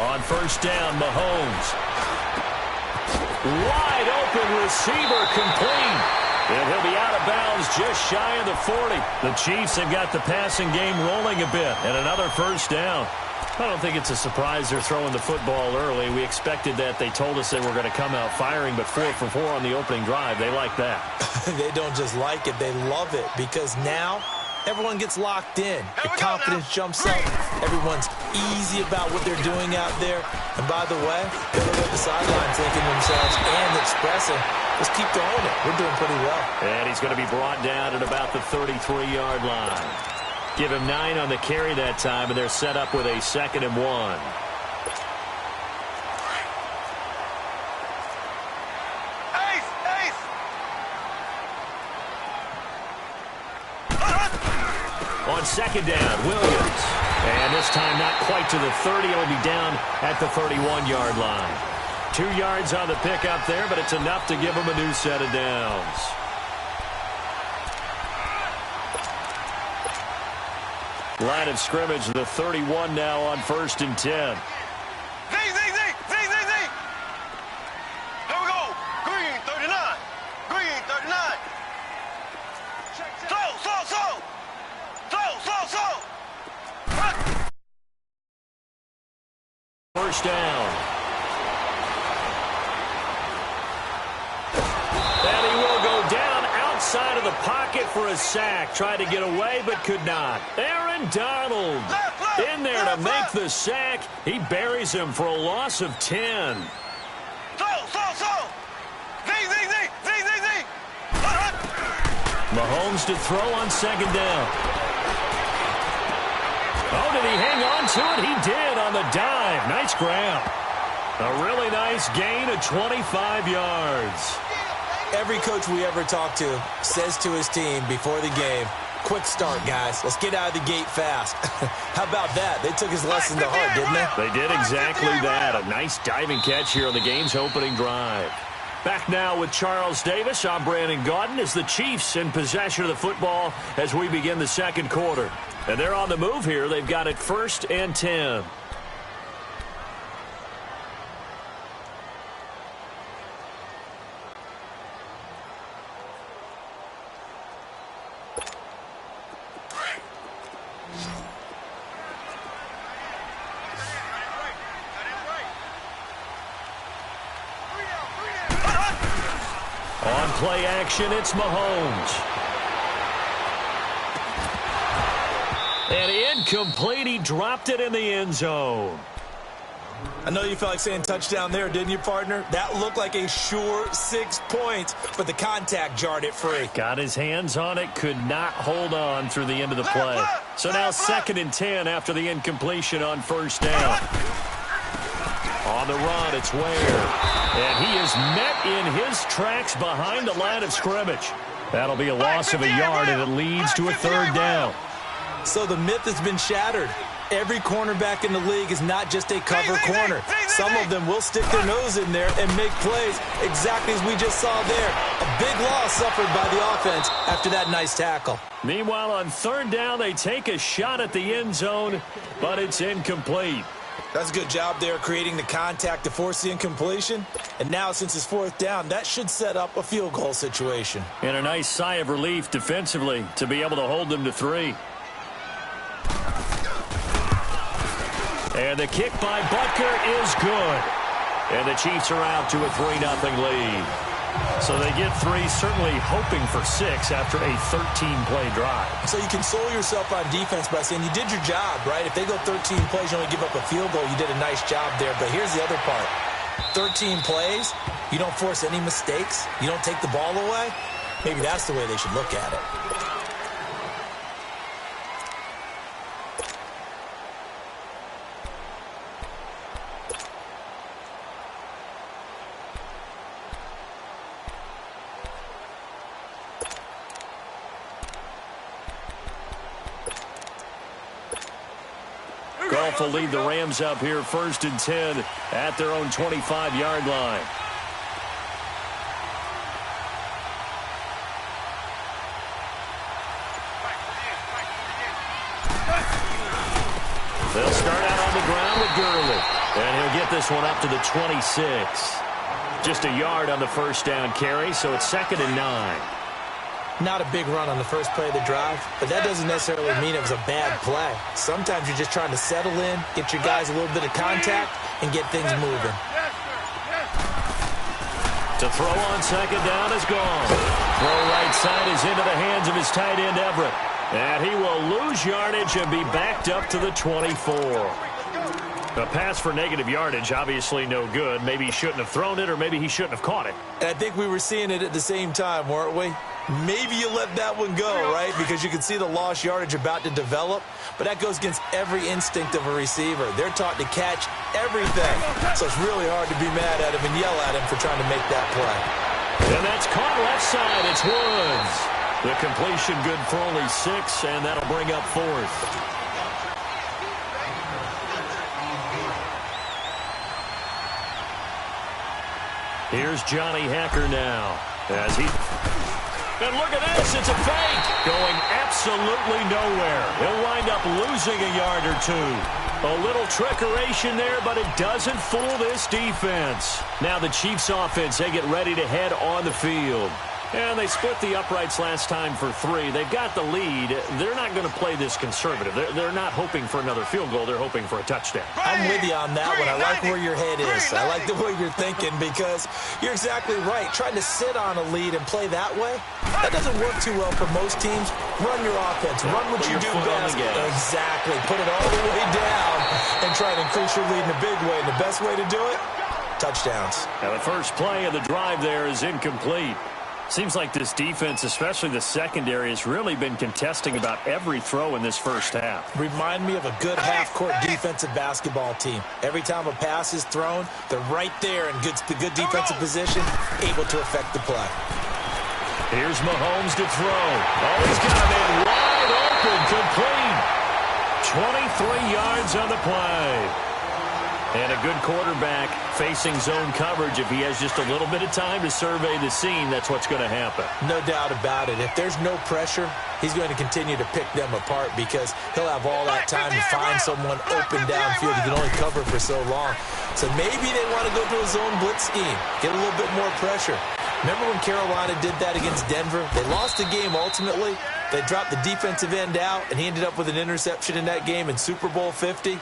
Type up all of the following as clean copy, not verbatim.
On first down, Mahomes. Wide open receiver complete. And he'll be out of bounds just shy of the 40. The Chiefs have got the passing game rolling a bit. And another first down. I don't think it's a surprise they're throwing the football early. We expected that. They told us they were going to come out firing, but 4 for 4 on the opening drive. They like that. They don't just like it. They love it because now everyone gets locked in. The confidence jumps up. Everyone's easy about what they're doing out there. And by the way, they're at the sideline thinking themselves and expressing, let's keep throwing it. We're doing pretty well. And he's going to be brought down at about the 33-yard line. Give him 9 on the carry that time, and they're set up with a 2nd and 1. On 2nd down, Williams. And this time not quite to the 30. It'll be down at the 31-yard line. 2 yards on the pickup there, but it's enough to give him a new set of downs. Line of scrimmage, the 31 now on 1st and 10. Here we go. Green 39. Green 39. Slow. First down. And he will go down outside of the pocket for a sack. Tried to get away, but could not. Aaron Donald in there to make the sack. He buries him for a loss of 10. Slow. Mahomes to throw on 2nd down. Oh, did he hang on to it? He did on the dive. Nice grab. A really nice gain of 25 yards. Every coach we ever talk to says to his team before the game, quick start, guys. Let's get out of the gate fast. How about that? They took his lesson to heart, didn't they? They did exactly that. A nice diving catch here on the game's opening drive. Back now with Charles Davis. I'm Brandon Gaudin as the Chiefs in possession of the football as we begin the 2nd quarter. And they're on the move here. They've got it 1st and 10. On play action, it's Mahomes. And incomplete. He dropped it in the end zone. I know you felt like saying touchdown there, didn't you, partner? That looked like a sure 6 points, but the contact jarred it free. Got his hands on it, could not hold on through the end of the play. So now 2nd and 10 after the incompletion on 1st down. On the run, it's Ware. And he is met in his tracks behind the line of scrimmage. That'll be a loss of a yard, and it leads to a 3rd down. So the myth has been shattered. Every cornerback in the league is not just a cover corner. Some of them will stick their nose in there and make plays exactly as we just saw there. A big loss suffered by the offense after that nice tackle. Meanwhile, on 3rd down, they take a shot at the end zone, but it's incomplete. That's a good job there creating the contact to force the incompletion. And now, since it's 4th down, that should set up a field goal situation. And a nice sigh of relief defensively to be able to hold them to 3. And the kick by Butker is good. And the Chiefs are out to a 3-0 lead. So they get 3, certainly hoping for 6 after a 13-play drive. So you console yourself on defense by saying you did your job, right? If they go 13 plays, you only give up a field goal, you did a nice job there. But here's the other part. 13 plays, you don't force any mistakes, you don't take the ball away. Maybe that's the way they should look at it. Goff will lead the Rams up here 1st and 10 at their own 25-yard line. They'll start out on the ground with Gurley. And he'll get this one up to the 26. Just a yard on the first down carry, so it's 2nd and 9. Not a big run on the first play of the drive, but that doesn't necessarily mean it was a bad play. Sometimes you're just trying to settle in, get your guys a little bit of contact, and get things moving. To throw on 2nd down is gone. Throw right side is into the hands of his tight end, Everett. And he will lose yardage and be backed up to the 24. A pass for negative yardage, obviously no good. Maybe he shouldn't have thrown it, or maybe he shouldn't have caught it. And I think we were seeing it at the same time, weren't we? Maybe you let that one go, right? Because you can see the lost yardage about to develop. But that goes against every instinct of a receiver. They're taught to catch everything. So it's really hard to be mad at him and yell at him for trying to make that play. And that's caught left side. It's Woods. The completion good for only 6, and that'll bring up 4th. Here's Johnny Hacker now. And look at this. It's a fake. Going absolutely nowhere. He'll wind up losing a yard or 2. A little trickeration there, but it doesn't fool this defense. Now the Chiefs offense, they get ready to head on the field. And they split the uprights last time for 3. They've got the lead. They're not going to play this conservative. They're not hoping for another field goal. They're hoping for a touchdown. I'm with you on that one. I like where your head is. I like the way you're thinking because you're exactly right. Trying to sit on a lead and play that way, that doesn't work too well for most teams. Run your offense. Run what you do best. Exactly. Put it all the way down and try to increase your lead in a big way. And the best way to do it, touchdowns. Now the first play of the drive there is incomplete. Seems like this defense, especially the secondary, has really been contesting about every throw in this first half. Remind me of a good half-court defensive basketball team. Every time a pass is thrown, they're right there in good defensive position, able to affect the play. Here's Mahomes to throw. Oh, he's got a man wide open, complete. 23 yards on the play. And a good quarterback facing zone coverage. If he has just a little bit of time to survey the scene, that's what's going to happen. No doubt about it. If there's no pressure, he's going to continue to pick them apart because he'll have all that time to find someone open downfield. He can only cover for so long. So maybe they want to go to a zone blitz scheme, get a little bit more pressure. Remember when Carolina did that against Denver? They lost the game ultimately. They dropped the defensive end out, and he ended up with an interception in that game in Super Bowl 50.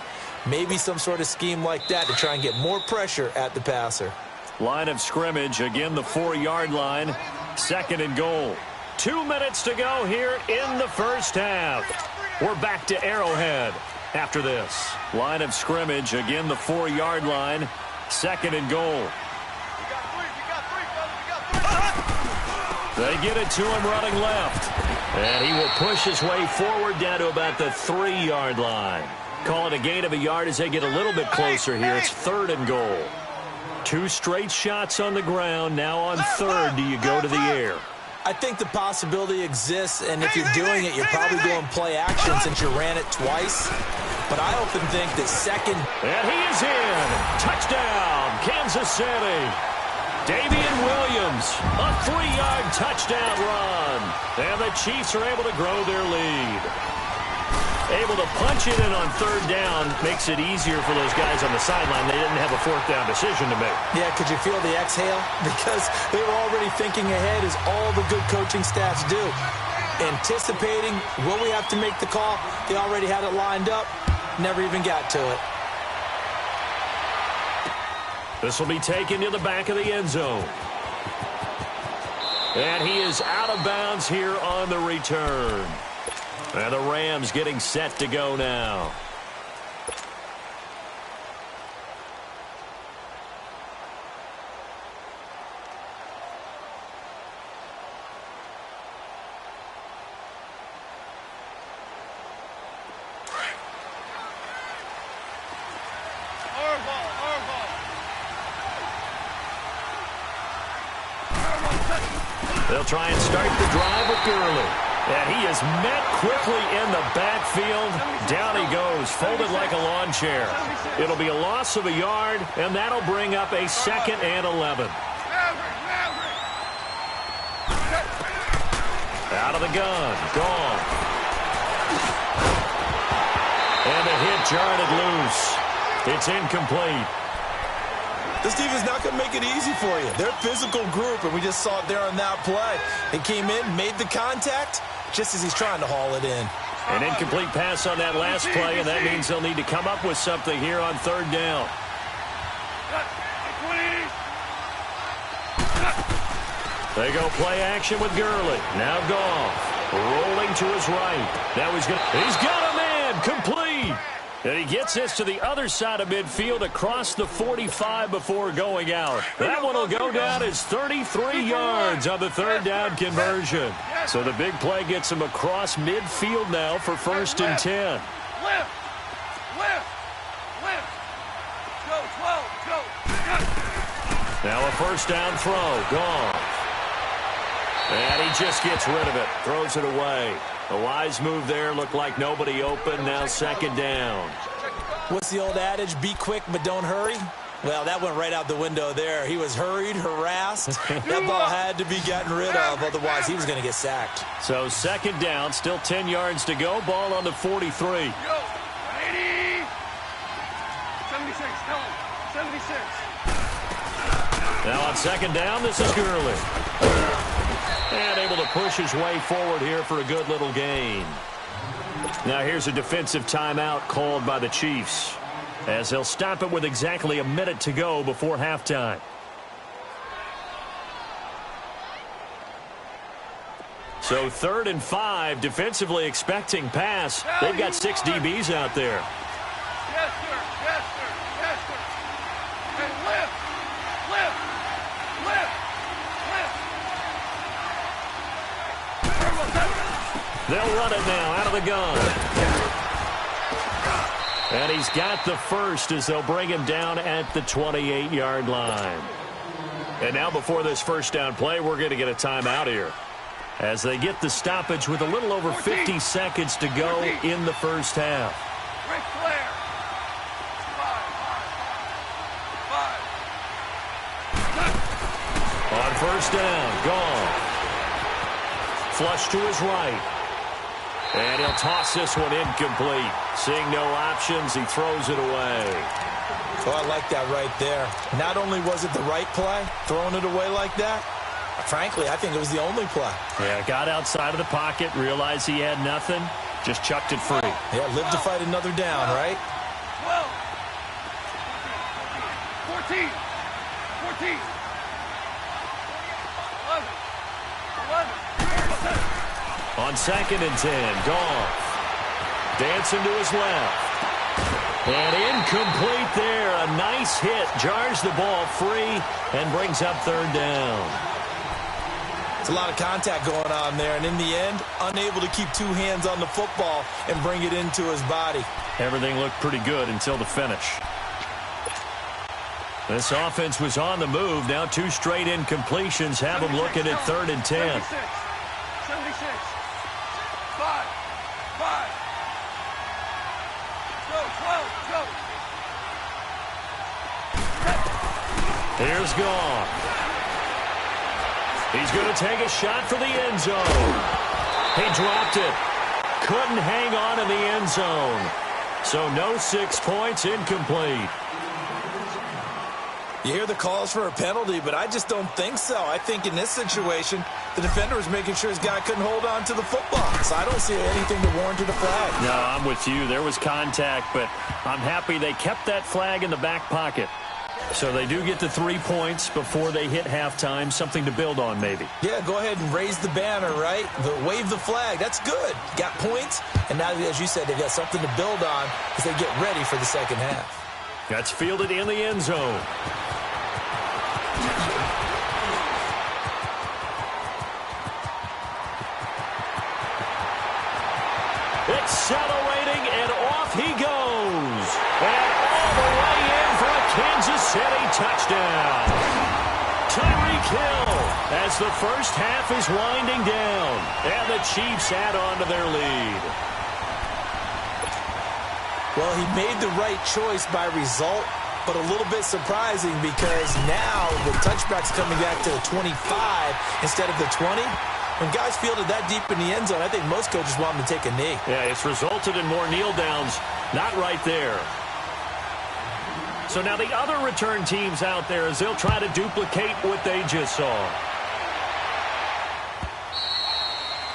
Maybe some sort of scheme like that to try and get more pressure at the passer. Line of scrimmage, again the 4-yard line. 2nd and goal. 2 minutes to go here in the first half. We're back to Arrowhead after this. Line of scrimmage, again the 4-yard line. 2nd and goal. They get it to him running left. And he will push his way forward down to about the 3-yard line. Call it a gain of a yard as they get a little bit closer here. It's 3rd and goal. 2 straight shots on the ground. Now on 3rd, do you go to the air? I think the possibility exists, and if you're doing it, you're probably doing play action since you ran it twice. But I often think that 2nd. And he is in. Touchdown, Kansas City. Davian Williams, a 3-yard touchdown run. And the Chiefs are able to grow their lead. Able to punch it in on 3rd down makes it easier for those guys on the sideline. They didn't have a 4th down decision to make. Yeah, could you feel the exhale? Because they were already thinking ahead, as all the good coaching staffs do. Anticipating, will we have to make the call? They already had it lined up, never even got to it. This will be taken to the back of the end zone. And he is out of bounds here on the return. And the Rams getting set to go now. They'll try and start the drive with Gurley. And he is met quickly in the backfield. Down he goes, folded like a lawn chair. It'll be a loss of a yard, and that'll bring up a 2nd and 11. Out of the gun, gone. And a hit jarred it loose. It's incomplete. This defense not going to make it easy for you. They're a physical group, and we just saw it there on that play. They came in, made the contact, just as he's trying to haul it in. An incomplete pass on that last play, and that means they'll need to come up with something here on third down. They go play action with Gurley. Now Goff rolling to his right. Now he's got a man complete. And he gets this to the other side of midfield across the 45 before going out. That one will go down as 33 yards on the third down conversion. So the big play gets him across midfield now for 1st and 10. Now a first down throw. Gone. And he just gets rid of it. Throws it away. A wise move there. Looked like nobody open. Now 2nd down. What's the old adage? Be quick, but don't hurry. Well, that went right out the window there. He was hurried, harassed. That ball had to be gotten rid of. Otherwise, he was going to get sacked. So 2nd down. Still 10 yards to go. Ball on the 43. 76. Tell him. 76. Now on 2nd down, this is Gurley. And able to push his way forward here for a good little gain. Now here's a defensive timeout called by the Chiefs, as they'll stop it with exactly a minute to go before halftime. So 3rd and 5, defensively expecting pass. They've got 6 DBs out there. Yes, sir. Yes, sir. Yes, sir. And lift. They'll run it now out of the gun. And he's got the first as they'll bring him down at the 28-yard line. And now before this first down play, we're going to get a timeout here, as they get the stoppage with a little over 50 seconds to go in the first half. Ric Flair. 5. On first down, gone. Flush to his right. And he'll toss this one incomplete. Seeing no options, he throws it away. Oh, I like that right there. Not only was it the right play, throwing it away like that, frankly, I think it was the only play. Yeah, got outside of the pocket, realized he had nothing, just chucked it free. Yeah, live to fight another down, right? 12. 14. 11. On 2nd and 10, Goff dancing to his left. And incomplete there. A nice hit. Jars the ball free and brings up 3rd down. It's a lot of contact going on there, and in the end, unable to keep 2 hands on the football and bring it into his body. Everything looked pretty good until the finish. This offense was on the move. Now 2 straight incompletions have them looking at 3rd and 10. 76. 5. Go. Here's Goff. He's going to take a shot for the end zone. He dropped it. Couldn't hang on in the end zone. So no 6 points, incomplete. You hear the calls for a penalty, but I just don't think so. I think in this situation, the defender was making sure his guy couldn't hold on to the football. So I don't see anything that warranted a flag. No, I'm with you. There was contact, but I'm happy they kept that flag in the back pocket. So they do get the 3 points before they hit halftime, something to build on maybe. Yeah, go ahead and raise the banner, right? Wave the flag. That's good. Got points, and now, as you said, they got something to build on as they get ready for the second half. That's fielded in the end zone. Accelerating, and off he goes. And all the way in for a Kansas City touchdown. Tyreek Hill as the first half is winding down. And the Chiefs add on to their lead. Well, he made the right choice by result, but a little bit surprising because now the touchback's coming back to the 25 instead of the 20. When guys fielded that deep in the end zone, I think most coaches want them to take a knee. Yeah, it's resulted in more kneel downs. Not right there. So now the other return teams out there as they'll try to duplicate what they just saw.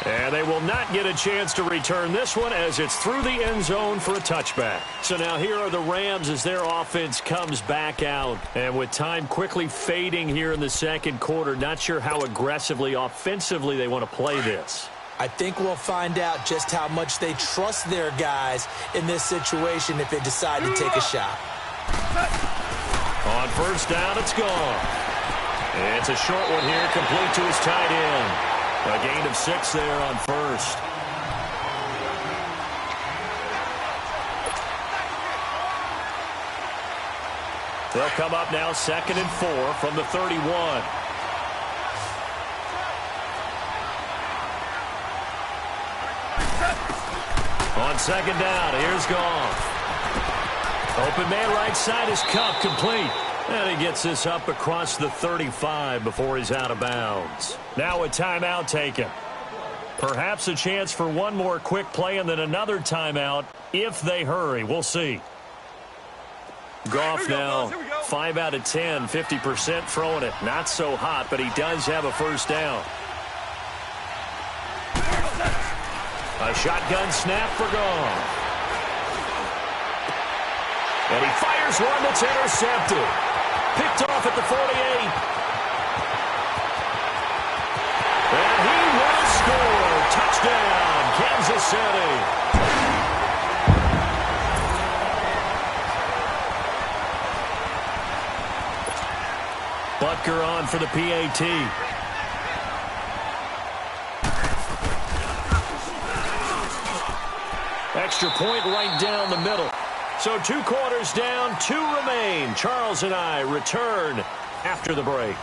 And they will not get a chance to return this one as it's through the end zone for a touchback. So now here are the Rams as their offense comes back out. And with time quickly fading here in the second quarter, not sure how aggressively, offensively they want to play this. I think we'll find out just how much they trust their guys in this situation if they decide to take a shot. On first down, it's gone. It's a short one here, complete to his tight end. A gain of 6 there on first. They'll come up now 2nd and 4 from the 31. On second down, here's Goff. Open man right side is Cup, complete. And he gets this up across the 35 before he's out of bounds. Now a timeout taken. Perhaps a chance for one more quick play and then another timeout if they hurry. We'll see. Goff now 5 out of 10, 50% throwing it. Not so hot, but he does have a first down. A shotgun snap for Goff. And he fires one that's intercepted. Picked off at the 48. And he will score. Touchdown, Kansas City. Butker on for the PAT. Extra point right down the middle. So 2 quarters down, 2 remain. Charles and I return after the break.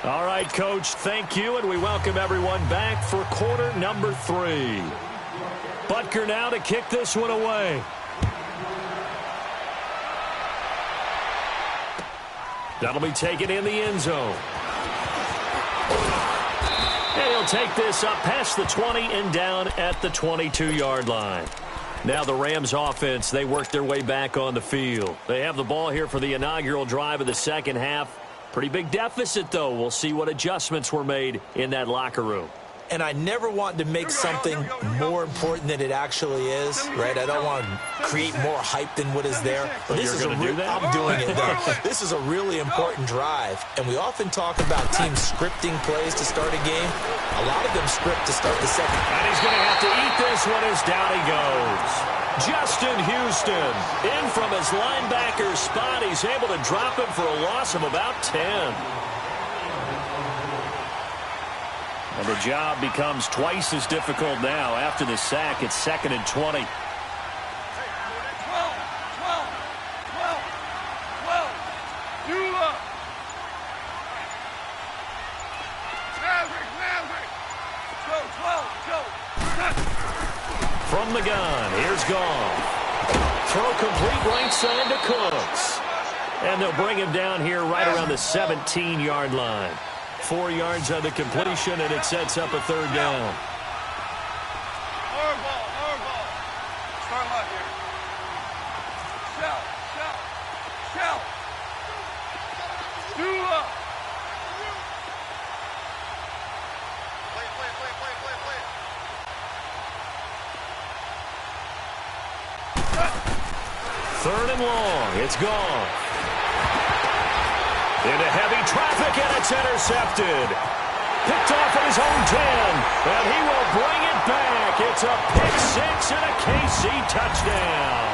All right, Coach, thank you, and we welcome everyone back for quarter number 3. Butker now to kick this one away. That'll be taken in the end zone. And he'll take this up past the 20 and down at the 22-yard line. Now the Rams offense, they work their way back on the field. They have the ball here for the inaugural drive of the second half. Pretty big deficit, though. We'll see what adjustments were made in that locker room. And I never want to make something more important than it actually is, right? I don't want to create more hype than what is there. But this is going to do that? I'm doing it, though. This is a really important drive. And we often talk about teams scripting plays to start a game. A lot of them script to start the second. And he's going to have to eat this one as down he goes. Justin Houston in from his linebacker spot. He's able to drop him for a loss of about 10. And the job becomes twice as difficult now after the sack. It's 2nd and 20. 12. You up. Maverick. Go, 12, go. From the gun, here's Goff. Throw complete right side to Cooks. And they'll bring him down here right around the 17-yard line. 4 yards on the completion, and it sets up a 3rd down. More ball. Start left here. Shout. Do up. Play. 3rd and long. It's gone. Into heavy traffic, and it's intercepted. Picked off at his own 10, and he will bring it back. It's a pick 6 and a KC touchdown.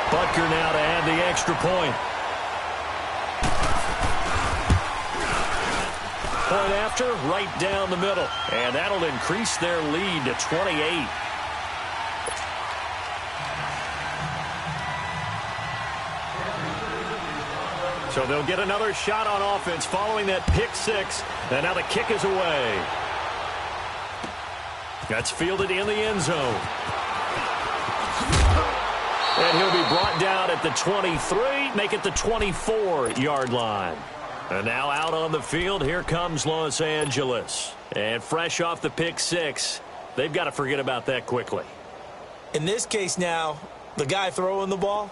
Butker now to add the extra point. Point after, right down the middle. And that'll increase their lead to 28. So they'll get another shot on offense following that pick 6. And now the kick is away. That's fielded in the end zone. And he'll be brought down at the 23, make it the 24-yard line. And now out on the field, here comes Los Angeles. And fresh off the pick six, they've got to forget about that quickly. In this case now, the guy throwing the ball,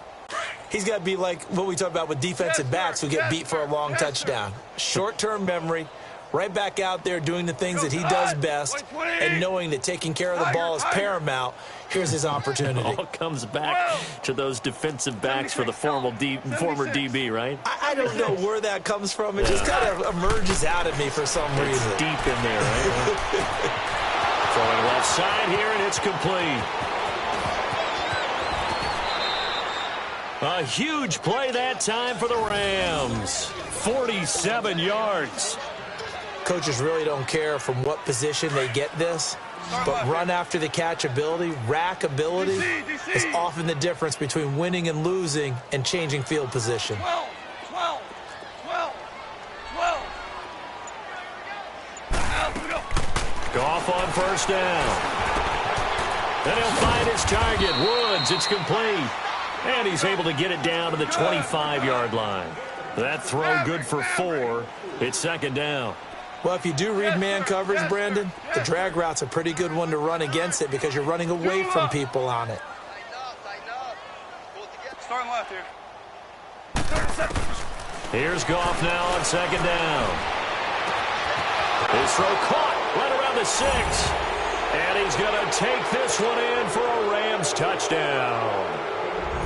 he's got to be like what we talk about with defensive backs who get beat for a long touchdown. Short-term memory, right back out there doing the things that he does best, and knowing that taking care of the ball is paramount. Here's his opportunity. It all comes back to those defensive backs for the former DB, right? I don't know where that comes from. It just kind of emerges out of me for some reason. It's deep in there, right? Throwing left side here, and it's complete. A huge play that time for the Rams. 47 yards. Coaches really don't care from what position they get this, but run after the catch ability, rack ability, is often the difference between winning and losing and changing field position. 12. Goff on first down. Then he'll find his target. Woods, it's complete. And he's able to get it down to the 25-yard line. That throw good for 4. It's second down. Well, if you do read man coverage, Brandon, the drag route's a pretty good one to run against it because you're running away from people on it. Starting left here. Here's Goff now on second down. His throw caught right around the 6. And he's going to take this one in for a Rams touchdown.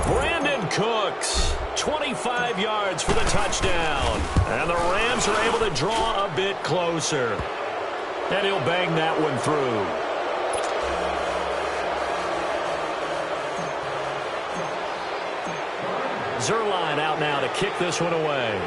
Brandon Cooks, 25 yards for the touchdown. And the Rams are able to draw a bit closer. And he'll bang that one through. Zerline out now to kick this one away.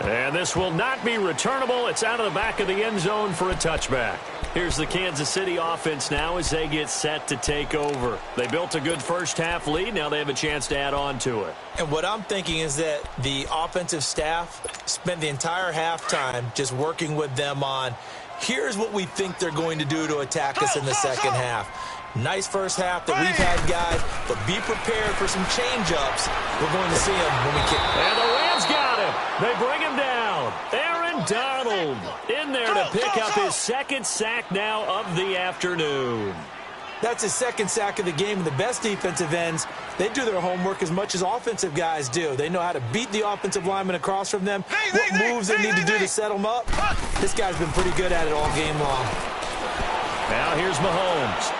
And this will not be returnable. It's out of the back of the end zone for a touchback. Here's the Kansas City offense now as they get set to take over. They built a good first-half lead. Now they have a chance to add on to it. And what I'm thinking is that the offensive staff spent the entire halftime just working with them on, here's what we think they're going to do to attack us in the second half. Nice first half that we've had, guys, but be prepared for some change-ups. We're going to see them when we kick. And the Rams got him. They bring him down. Aaron Donald in there to pick up his second sack now of the afternoon. That's his second sack of the game. And the best defensive ends, they do their homework as much as offensive guys do. They know how to beat the offensive lineman across from them, what moves they need to do to set them up. This guy's been pretty good at it all game long. Now here's Mahomes.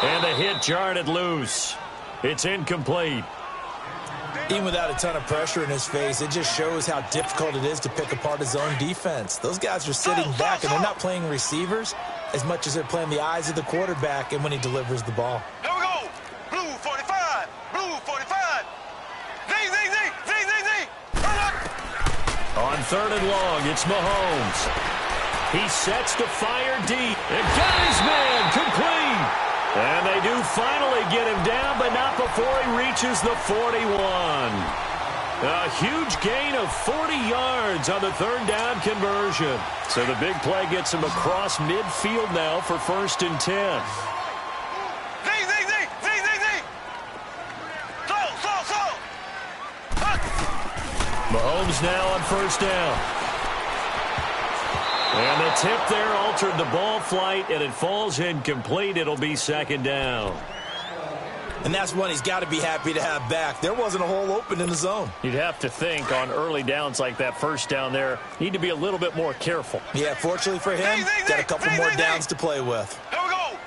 And the hit jarred it loose. It's incomplete. Even without a ton of pressure in his face, it just shows how difficult it is to pick apart his own defense. Those guys are sitting back, and they're not playing receivers as much as they're playing the eyes of the quarterback and when he delivers the ball. Here we go. Blue 45. Blue 45. Z. On third and long, it's Mahomes. He sets to fire deep. And got his man complete. And they do finally get him down, but not before he reaches the 41. A huge gain of 40 yards on the third down conversion. So the big play gets him across midfield now for 1st and 10. Mahomes now on first down. And the tip there altered the ball flight, and it falls incomplete. It'll be second down. And that's one he's got to be happy to have back. There wasn't a hole open in the zone. You'd have to think on early downs like that first down there, need to be a little bit more careful. Yeah, fortunately for him, got a couple more downs to play with. Here we go.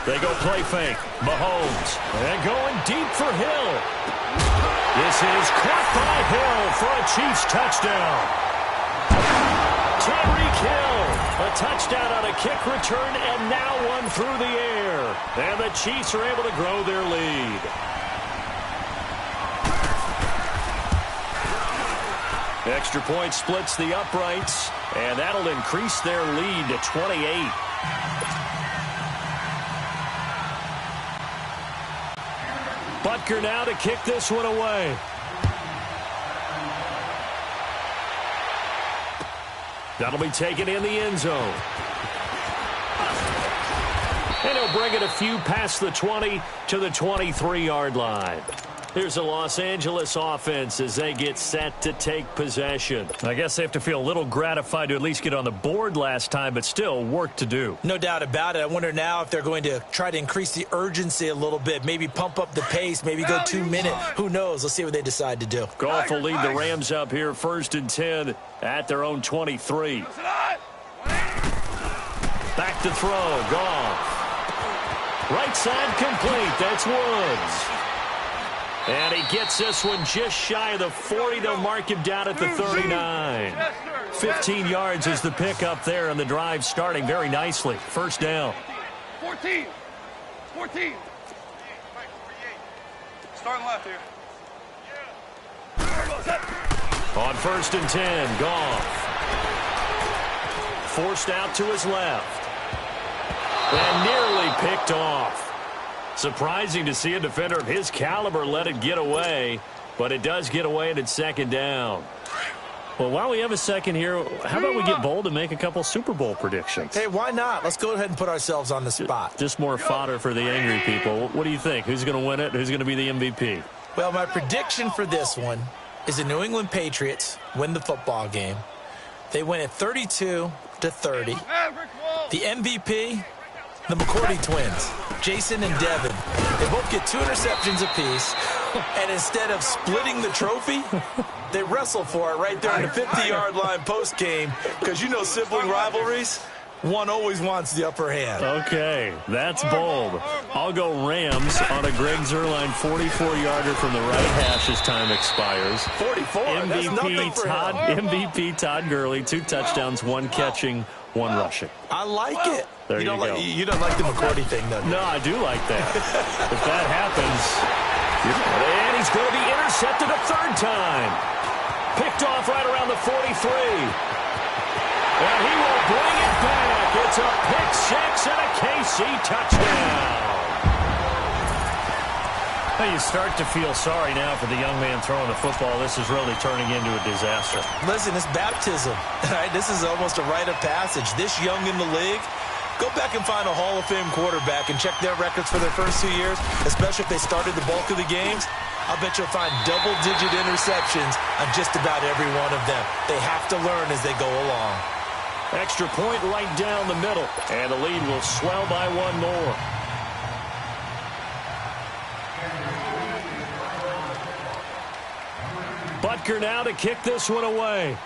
They go play fake. Mahomes. And going deep for Hill. This is caught by Hill for a Chiefs touchdown. Tyreek Hill, a touchdown on a kick return, and now one through the air. And the Chiefs are able to grow their lead. Extra point splits the uprights, and that'll increase their lead to 28. Butker now to kick this one away. That'll be taken in the end zone. And he'll bring it a few past the 20 to the 23-yard line. Here's the Los Angeles offense as they get set to take possession. I guess they have to feel a little gratified to at least get on the board last time, but still work to do. No doubt about it. I wonder now if they're going to try to increase the urgency a little bit, maybe pump up the pace, maybe go 2 minute. Who knows? Let's see what they decide to do. Goff will lead the Rams up here 1st and 10 at their own 23. Back to throw. Goff. Right side complete. That's Woods. And he gets this one just shy of the 40. They'll mark him down at the 39. 15 yards is the pickup there, and the drive starting very nicely. 1st down. 14. Starting left here. On 1st and 10, Goff. Forced out to his left. And nearly picked off. Surprising to see a defender of his caliber let it get away, but it does get away and it's 2nd down. Well, while we have a second here, how about we get bold and make a couple Super Bowl predictions? Hey, why not? Let's go ahead and put ourselves on the spot. Just more fodder for the angry people. What do you think? Who's going to win it? Who's going to be the MVP? Well, my prediction for this one is the New England Patriots win the football game. They win it 32-30. The MVP, the McCourty twins, Jason and Devin. They both get 2 interceptions apiece, and instead of splitting the trophy, they wrestle for it right there on the 50-yard line post-game, because you know sibling rivalries, one always wants the upper hand. Okay, that's bold. I'll go Rams on a Greg Zuerlein 44-yarder from the right hash as time expires. 44, that's nothing for him. MVP Todd Gurley, 2 touchdowns, 1 catching, 1 rushing. I like it. There you go. You don't like the McCourty thing, though. No, I do like that. If that happens, and he's going to be intercepted a 3rd time. Picked off right around the 43. And he will bring it back. It's a pick 6 and a KC touchdown. Well, you start to feel sorry now for the young man throwing the football. This is really turning into a disaster. Listen, it's baptism. Right? This is almost a rite of passage. This young in the league, go back and find a Hall of Fame quarterback and check their records for their first 2 years, especially if they started the bulk of the games. I'll bet you'll find double-digit interceptions on just about every one of them. They have to learn as they go along. Extra point right down the middle, and the lead will swell by 1 more. Butker now to kick this one away.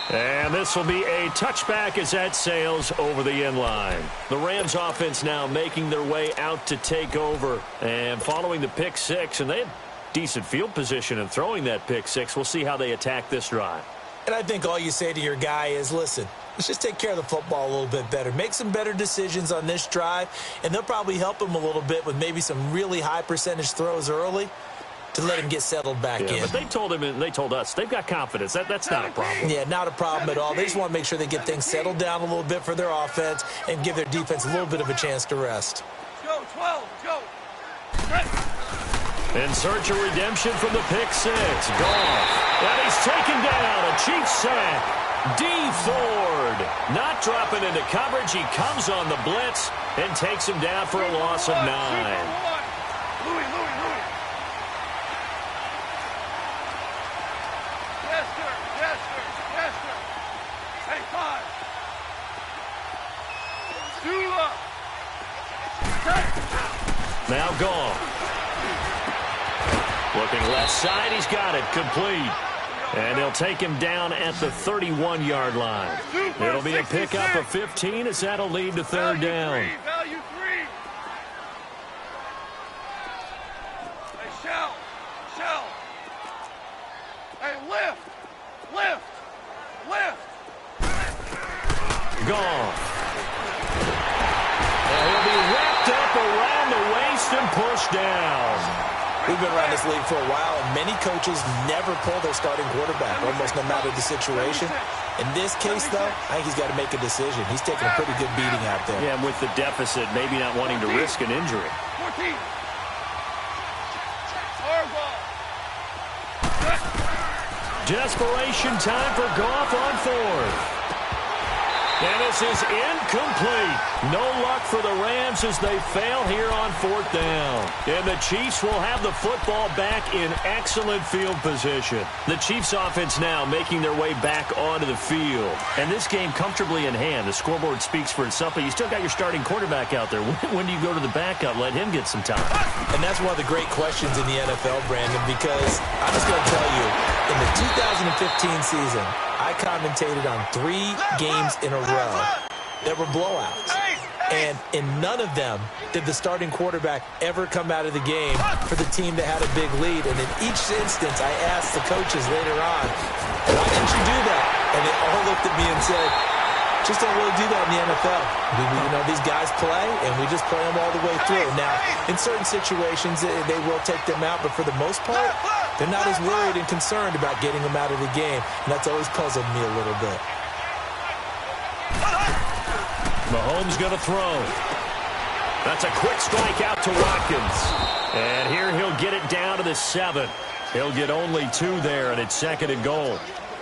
And this will be a touchback as that sails over the end line. The Rams offense now making their way out to take over. And following the pick 6, and they had decent field position in throwing that pick 6. We'll see how they attack this drive. And I think all you say to your guy is, listen, let's just take care of the football a little bit better. Make some better decisions on this drive, and they'll probably help him a little bit with maybe some really high percentage throws early to let him get settled back in. But they told him and they told us they've got confidence. That's not a problem. Yeah, not a problem at all. They just want to make sure they get things settled down a little bit for their offense and give their defense a little bit of a chance to rest. Go, 12, go. In search of redemption from the pick 6. Goff. And he's taken down. A Chiefs sack. D. Ford not dropping into coverage. He comes on the blitz and takes him down for a loss of 9. Louis. Yes, sir. Hey, 5. Now Goff. Looking left side, he's got it, complete. And they'll take him down at the 31-yard line. It'll be a pickup of 15 as that'll lead to 3rd down. Value 3. Hey, shell. Hey, lift. Goff. And he'll be wrapped up around the waist and pushed down. We've been around this league for a while, and many coaches never pull their starting quarterback, almost no matter the situation. In this case, though, I think he's got to make a decision. He's taking a pretty good beating out there. Yeah, and with the deficit, maybe not wanting to risk an injury. 14. Desperation time for Goff on 4th. And this is incomplete. No luck for the Rams as they fail here on 4th down. And the Chiefs will have the football back in excellent field position. The Chiefs offense now making their way back onto the field. And this game comfortably in hand. The scoreboard speaks for itself, but you still got your starting quarterback out there. When do you go to the backup, let him get some time? And that's one of the great questions in the NFL, Brandon, because I'm just going to tell you, in the 2015 season, I commentated on 3 games in a row that were blowouts. And in none of them did the starting quarterback ever come out of the game for the team that had a big lead. And in each instance, I asked the coaches later on, why didn't you do that? And they all looked at me and said, just don't really do that in the NFL. These guys play, and we just play them all the way through. Now, in certain situations, they will take them out, but for the most part, they're not as worried and concerned about getting them out of the game. And that's always puzzled me a little bit. Mahomes going to throw. That's a quick strike out to Watkins. And here he'll get it down to the 7. He'll get only 2 there, and it's 2nd and goal.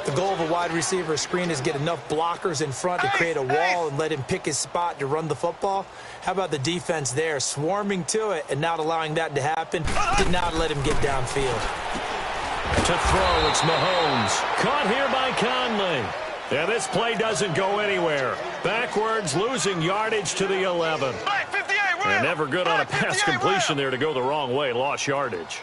The goal of a wide receiver screen is get enough blockers in front to create a wall and let him pick his spot to run the football. How about the defense there, swarming to it and not allowing that to happen? Did not let him get downfield. To throw, it's Mahomes. Caught here by Conley. And this play doesn't go anywhere. Backwards, losing yardage to the 11. And never good on a pass completion there to go the wrong way. Lost yardage.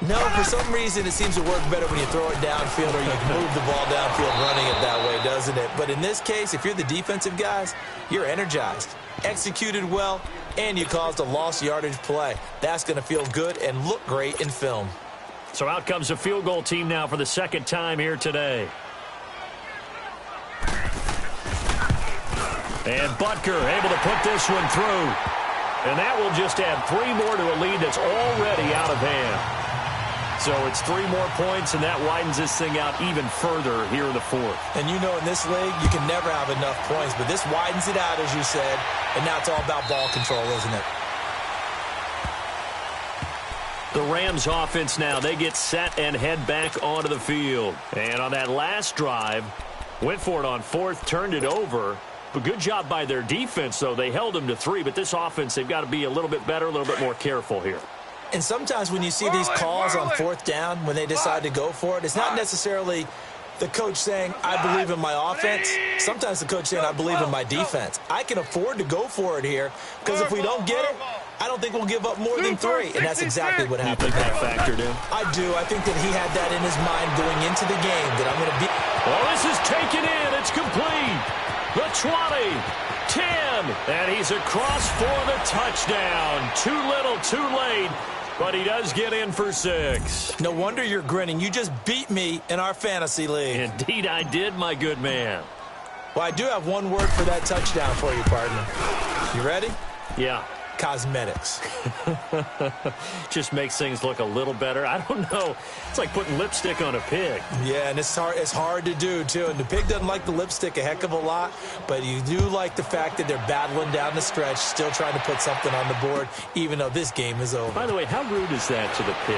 No, for some reason it seems to work better when you throw it downfield or you move the ball downfield running it that way, doesn't it? But in this case, if you're the defensive guys, you're energized, executed well, and you caused a lost yardage play. That's going to feel good and look great in film. So out comes a field goal team now for the 2nd time here today. And Butker able to put this one through. And that will just add 3 more to a lead that's already out of hand. So it's 3 more points, and that widens this thing out even further here in the 4th. And in this league, you can never have enough points, but this widens it out, as you said, and now it's all about ball control, isn't it? The Rams offense now, they get set and head back onto the field. And on that last drive, went for it on 4th, turned it over. But good job by their defense, though. They held them to 3, but this offense, they've got to be a little bit better, a little bit more careful here. And sometimes when you see these calls on 4th down, when they decide to go for it, it's not necessarily the coach saying, I believe in my offense. Sometimes the coach saying, I believe in my defense. I can afford to go for it here because if we don't get it, I don't think we'll give up more than 3. And that's exactly what happened. You think that factored in? I do. I think that he had that in his mind going into the game, that I'm going to be. Well, this is taken in. It's complete. The 20, 10, and he's across for the touchdown. Too little, too late. But he does get in for 6. No wonder you're grinning. You just beat me in our fantasy league. Indeed I did, my good man. Well, I do have one word for that touchdown for you, partner. You ready? Yeah. Cosmetics. Just makes things look a little better. I don't know. It's like putting lipstick on a pig. Yeah, and it's hard to do, too. And the pig doesn't like the lipstick a heck of a lot, but you do like the fact that they're battling down the stretch, still trying to put something on the board, even though this game is over. By the way, how rude is that to the pig?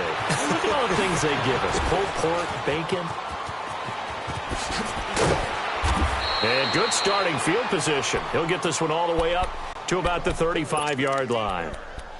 Look at all the things they give us. Pulled pork, bacon. And good starting field position. He'll get this one all the way up to about the 35-yard line.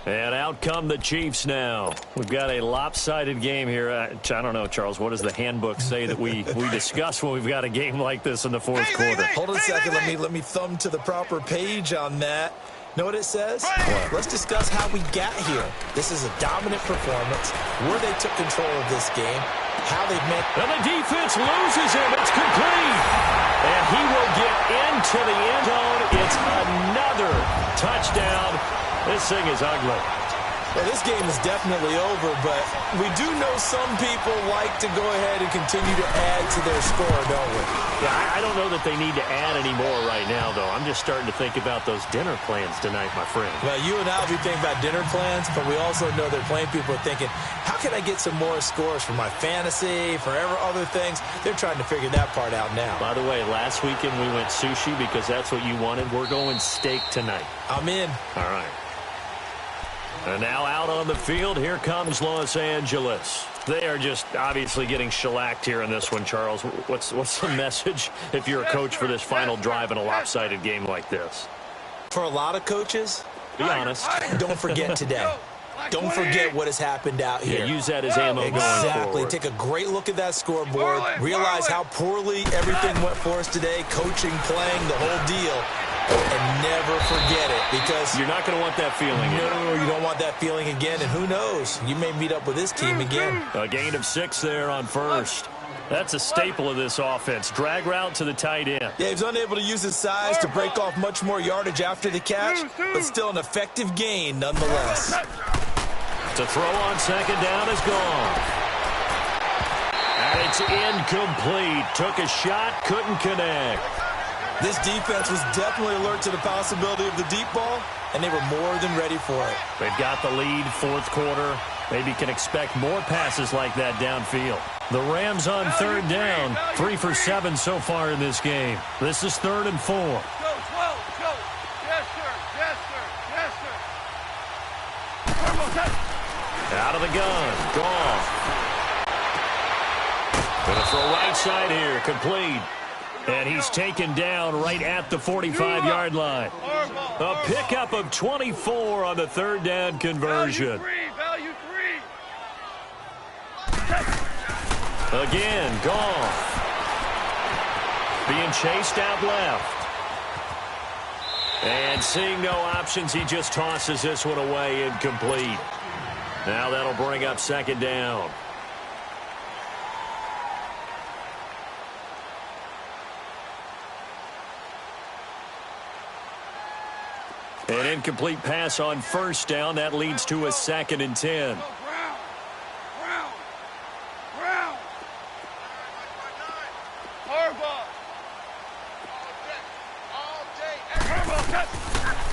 And out come the Chiefs now. We've got a lopsided game here. I don't know, Charles, what does the handbook say that we discuss when we've got a game like this in the 4th quarter? Hold on a second. Let me thumb to the proper page on that. Know what it says? What? Let's discuss how we got here. This is a dominant performance, where they took control of this game, how they've met. And the defense loses him. It's complete. And he will get into the end zone. It's another touchdown. This thing is ugly. Well, this game is definitely over, but we do know some people like to go ahead and continue to add to their score, don't we? Yeah, I don't know that they need to add any more right now, though. I'm just starting to think about those dinner plans tonight, my friend. Well, you and I will be thinking about dinner plans, but we also know that plenty of people are thinking, how can I get some more scores for my fantasy, for other things? They're trying to figure that part out now. By the way, last weekend we went sushi because that's what you wanted. We're going steak tonight. I'm in. All right. And now out on the field, here comes Los Angeles. They are just obviously getting shellacked here in this one, Charles. What's the message if you're a coach for this final drive in a lopsided game like this? For a lot of coaches, be honest. Don't forget today. Don't forget what has happened out here. Yeah, use that as ammo going forward. Exactly. Take a great look at that scoreboard. Realize how poorly everything went for us today. Coaching, playing, the whole deal. And never forget it, because you're not going to want that feeling again. No, you don't want that feeling again. And who knows? You may meet up with this team again. A gain of 6 there on first. That's a staple of this offense. Drag route to the tight end. Yeah, he was unable to use his size to break off much more yardage after the catch, but still an effective gain nonetheless. To throw on second down is gone. And it's incomplete. Took a shot, couldn't connect. This defense was definitely alert to the possibility of the deep ball, and they were more than ready for it. They've got the lead, fourth quarter. Maybe can expect more passes like that downfield. The Rams on third down, 3 for 7 so far in this game. This is 3rd and 4. Go, 12, go. Yes, sir. Yes, sir. Yes, sir. Out of the gun. Gone. Gonna throw right side here. Complete. And he's taken down right at the 45-yard line. A pickup of 24 on the third down conversion. Value three. Again, gone. Being chased out left. And seeing no options, he just tosses this one away, incomplete. Now that'll bring up second down. An incomplete pass on first down. That leads to a 2nd and 10.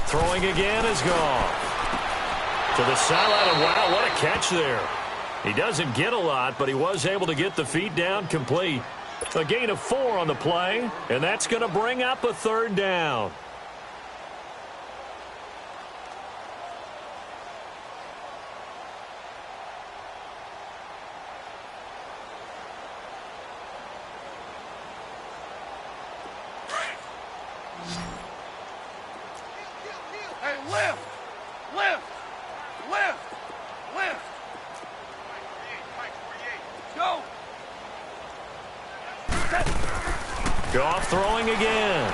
Throwing again is gone. To the sideline, and wow, what a catch there. He doesn't get a lot, but he was able to get the feet down complete. A gain of 4 on the play, and that's going to bring up a third down. Goff throwing again.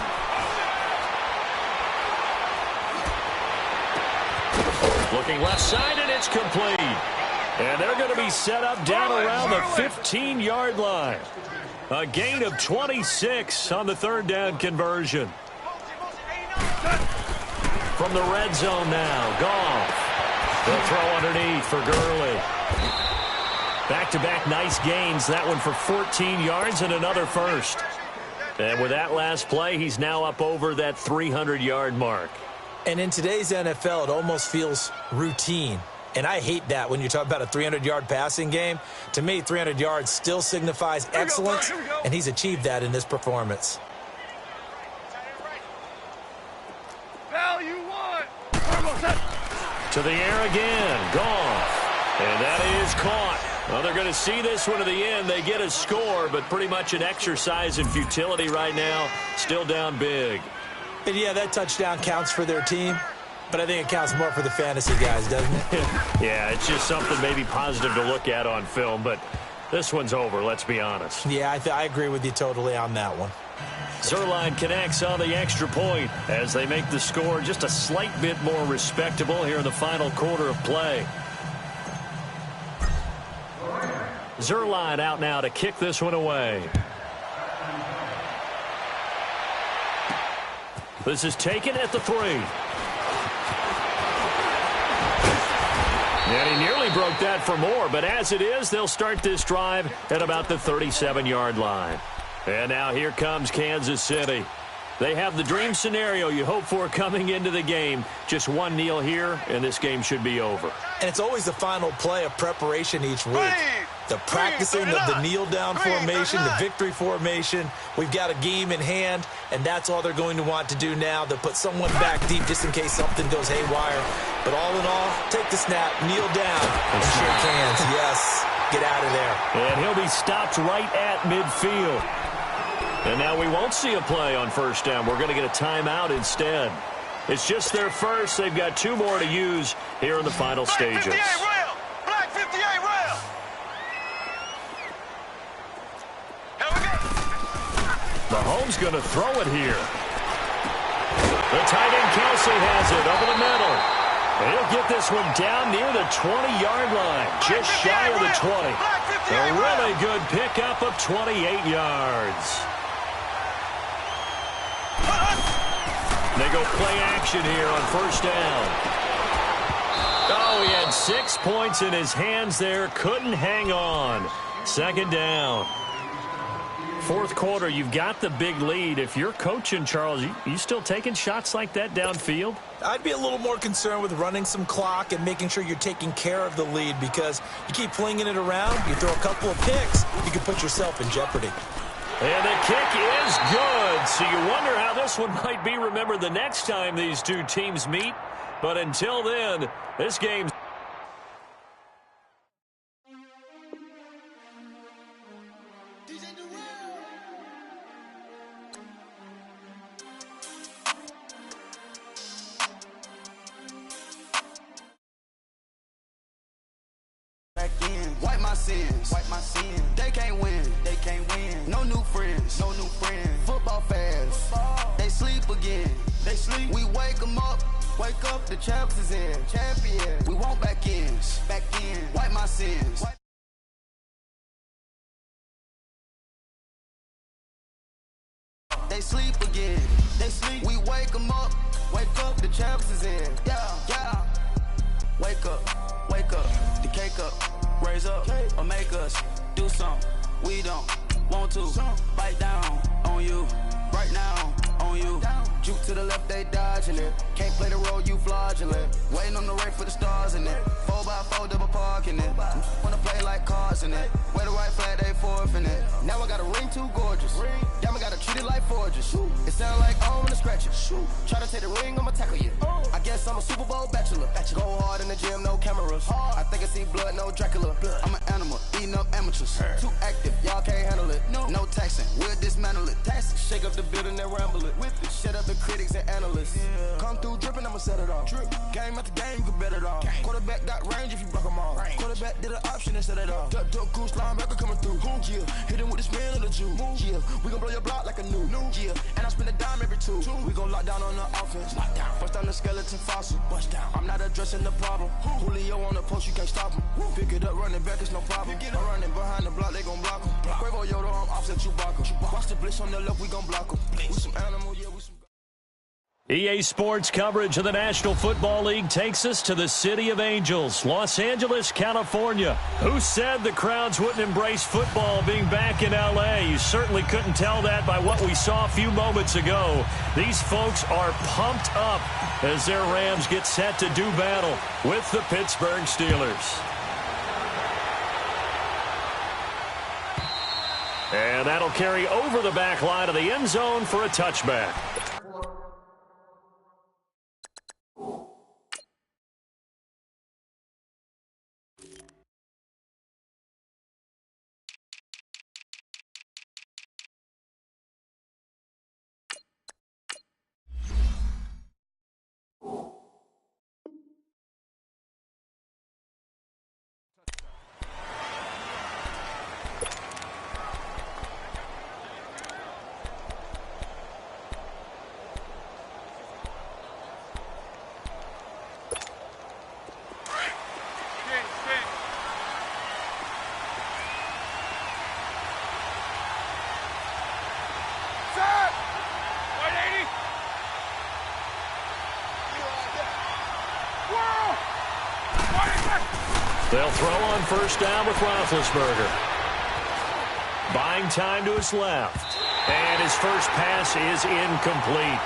Looking left side, and it's complete. And they're going to be set up down around the 15-yard line. A gain of 26 on the third down conversion. From the red zone now, Goff. They'll throw underneath for Gurley. Back-to-back nice gains. That one for 14 yards and another first. And with that last play, he's now up over that 300-yard mark. And in today's NFL, it almost feels routine. And I hate that when you talk about a 300-yard passing game. To me, 300 yards still signifies excellence, and he's achieved that in this performance. Value one. To the air again. Gone. And that is caught. Well, they're going to see this one to the end. They get a score, but pretty much an exercise in futility right now. Still down big. And yeah, that touchdown counts for their team, but I think it counts more for the fantasy guys, doesn't it? Yeah, it's just something maybe positive to look at on film, but this one's over, let's be honest. Yeah, I agree with you totally on that one. Zuerlein connects on the extra point as they make the score just a slight bit more respectable here in the final quarter of play. Zuerlein out now to kick this one away. This is taken at the 3. And he nearly broke that for more, but as it is, they'll start this drive at about the 37-yard line. And now here comes Kansas City. They have the dream scenario you hope for coming into the game. Just one kneel here, and this game should be over. And it's always the final play of preparation each week. The practicing of the kneel-down formation, the victory formation. We've got a game in hand, and that's all they're going to want to do now. They'll put someone back deep just in case something goes haywire. But all in all, take the snap, kneel down, and shake hands. Yes, get out of there. And he'll be stopped right at midfield. And now we won't see a play on first down. We're going to get a timeout instead. It's just their first. They've got 2 more to use here in the final stages. Black 58 rail! Black 58 rail! Here we go! Mahomes going to throw it here. The tight end Kelsey has it over the middle. He'll get this one down near the 20-yard line, just shy of the 20. A really good pickup of 28 yards. They go play action here on first down. Oh, he had 6 points in his hands there. Couldn't hang on. Second down. Fourth quarter, you've got the big lead. If you're coaching, Charles, you still taking shots like that downfield? I'd be a little more concerned with running some clock and making sure you're taking care of the lead, because you keep flinging it around, you throw a couple of picks, you can put yourself in jeopardy. And the kick is good. So you wonder how this one might be remembered the next time these two teams meet. But until then, this game's Wipe my sins, wipe my sins. They can't win, they can't win. No new friends, no new friends. Football fans, they sleep again, they sleep. We wake them up, the champs is in, champion. We want back in, wipe my sins. They sleep again, they sleep. We wake them up, the champs is in, yeah. Wake up, the cake up. Raise up or make us do something we don't want to. Bite down on you right now, on you. Juke to the left, they dodging it. Can't play the role, you fraudulent. Waiting on the right for the stars in it. 4x4 double parking it. Wanna play like cars in it. Wear the right flag, they forfeiting it. Now I got a ring too gorgeous. Damn, I gotta treat it like forges. It sound like I wanna scratch it. Try to take the ring, I'ma tackle you. I guess I'm a Super Bowl bachelor. Go hard in the gym, no cameras. I think I see blood, no Dracula. I'm an animal, eating up amateurs. Too active, y'all can't handle it. No taxing, we'll dismantle it. Shake up the building and ramble it. Shut up the critics and analysts. Come through dripping, I'ma set it off. Game after game, you can bet it off. Quarterback got range if you block them all. Quarterback did an option and set it off. Duck goose linebacker coming through. Yeah, hit him with the spin of the Jew. Yeah, we gon' blow your block like a new. Yeah, and I spend a dime every two. We gon' lock down on the offense. Bust down the skeleton fossil. Bust down. I'm not addressing the problem. Julio on the post, you can't stop him. Pick it up, running back, it's no problem. I'm running behind the block, they gon' block him. Quavo Yoda, I'm offset Chewbacca. Watch the blitz on the left, we gon' block him. We some animal, yeah, we some. EA Sports coverage of the National Football League takes us to the City of Angels, Los Angeles, California. Who said the crowds wouldn't embrace football being back in L.A.? You certainly couldn't tell that by what we saw a few moments ago. These folks are pumped up as their Rams get set to do battle with the Pittsburgh Steelers. And that'll carry over the back line of the end zone for a touchback. They'll throw on first down with Roethlisberger. Buying time to his left. And his first pass is incomplete.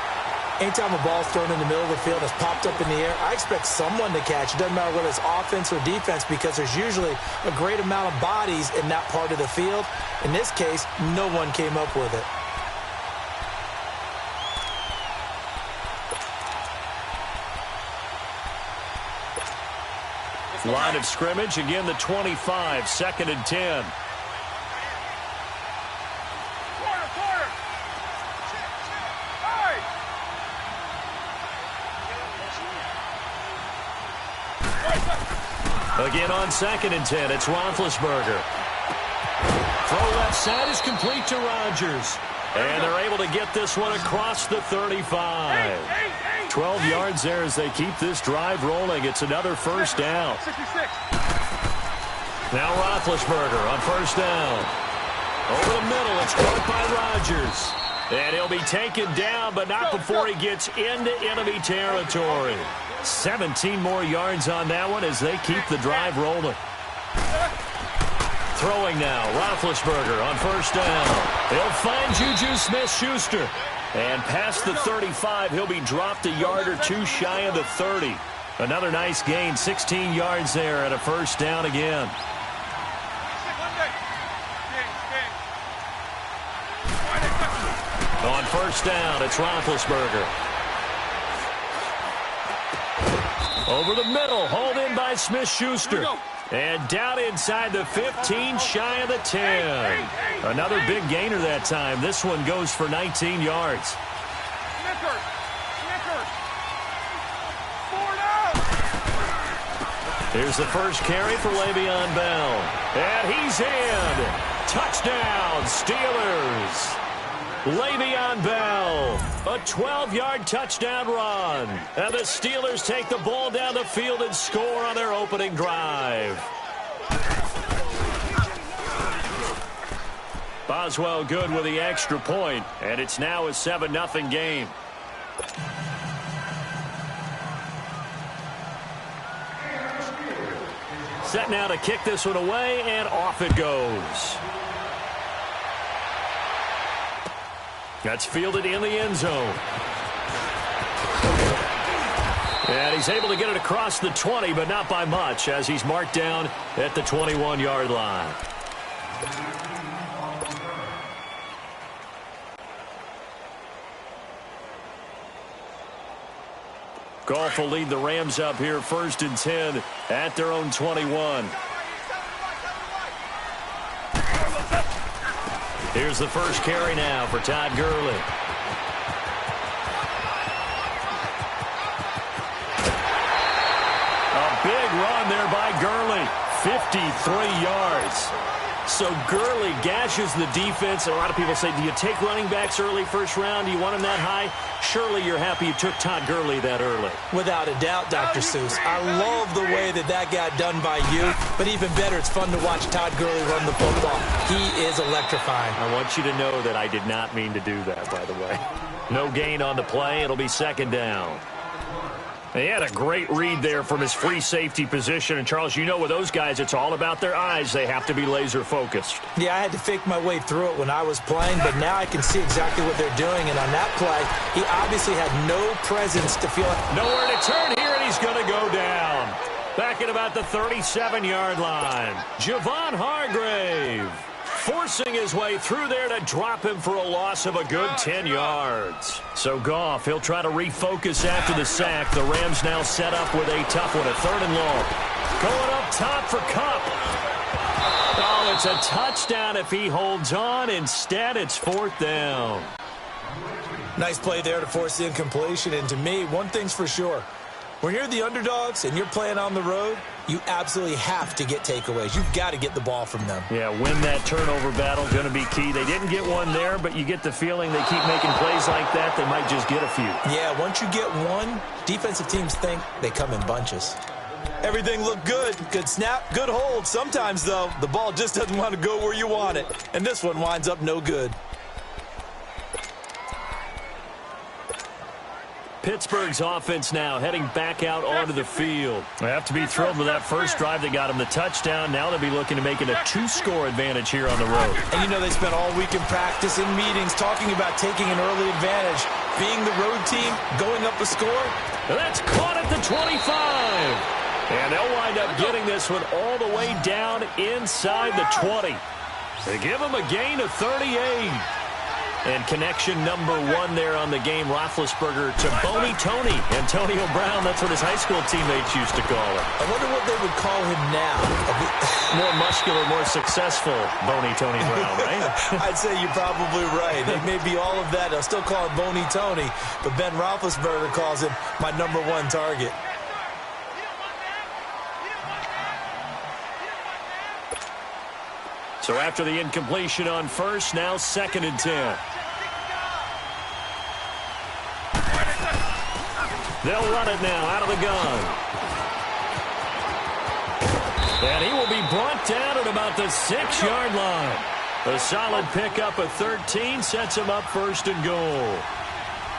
Anytime a ball's thrown in the middle of the field, it's popped up in the air, I expect someone to catch. It doesn't matter whether it's offense or defense, because there's usually a great amount of bodies in that part of the field. In this case, no one came up with it. Line of scrimmage, again the 25, 2nd and 10. Again on 2nd and 10, it's Roethlisberger. Throw left side is complete to Rodgers. And they're able to get this one across the 35. 12 yards there as they keep this drive rolling. It's another first down. Now Roethlisberger on first down. Over the middle, it's caught by Rodgers. And he'll be taken down, but not before he gets into enemy territory. 17 more yards on that one as they keep the drive rolling. Throwing now, Roethlisberger on first down. He'll find Juju Smith-Schuster. And past the 35, he'll be dropped a yard or two shy of the 30. Another nice gain, 16 yards there and a first down again. On first down, it's Roethlisberger. Over the middle, hauled in by Smith-Schuster. And down inside the 15, shy of the 10. Another big gainer that time. This one goes for 19 yards. Here's the first carry for Le'Veon Bell. And he's in. Touchdown, Steelers. Le'Veon Bell, a 12-yard touchdown run. And the Steelers take the ball down the field and score on their opening drive. Boswell good with the extra point, and it's now a 7-0 game. Set now to kick this one away, and off it goes. That's fielded in the end zone. And he's able to get it across the 20, but not by much, as he's marked down at the 21-yard line. Goff will lead the Rams up here, 1st and 10 at their own 21. Here's the first carry now for Todd Gurley. A big run there by Gurley. 53 yards. So Gurley gashes the defense. A lot of people say, do you take running backs early first round? Do you want them that high? Surely you're happy you took Todd Gurley that early. Without a doubt, Dr. Seuss. I love the way that got done by you. But even better, it's fun to watch Todd Gurley run the football. He is electrifying. I want you to know that I did not mean to do that, by the way. No gain on the play. It'll be 2nd down. He had a great read there from his free safety position. And, Charles, you know with those guys, it's all about their eyes. They have to be laser-focused. Yeah, I had to fake my way through it when I was playing, but now I can see exactly what they're doing. And on that play, he obviously had no presence to feel it. Nowhere to turn here, and he's going to go down. Back at about the 37-yard line. Javon Hargrave forcing his way through there to drop him for a loss of a good 10 yards. So Goff, he'll try to refocus after the sack. The Rams now set up with a tough one, a 3rd and long. Going up top for Kupp. Oh, it's a touchdown if he holds on. Instead, it's 4th down. Nice play there to force the incompletion. And to me, one thing's for sure. When you're the underdogs and you're playing on the road, you absolutely have to get takeaways. You've got to get the ball from them. Yeah, win that turnover battle, going to be key. They didn't get one there, but you get the feeling they keep making plays like that, they might just get a few. Yeah, once you get one, defensive teams think they come in bunches. Everything looked good. Good snap, good hold. Sometimes, though, the ball just doesn't want to go where you want it. And this one winds up no good. Pittsburgh's offense now heading back out onto the field. They have to be thrilled with that first drive. They got him the touchdown. Now they'll be looking to make it a 2-score advantage here on the road. And you know they spent all week in practice and meetings talking about taking an early advantage. Being the road team, going up a score. That's caught at the 25. And they'll wind up getting this one all the way down inside the 20. They give him a gain of 38. And connection number 1 there on the game, Roethlisberger to Boney Tony. Antonio Brown, that's what his high school teammates used to call him. I wonder what they would call him now. More muscular, more successful Boney Tony Brown, right? I'd say you're probably right. It may be all of that. They'll still call him Boney Tony, but Ben Roethlisberger calls him my number 1 target. So after the incompletion on first, now 2nd and 10. They'll run it now out of the gun. And he will be brought down at about the 6-yard line. A solid pickup of 13 sets him up 1st and goal.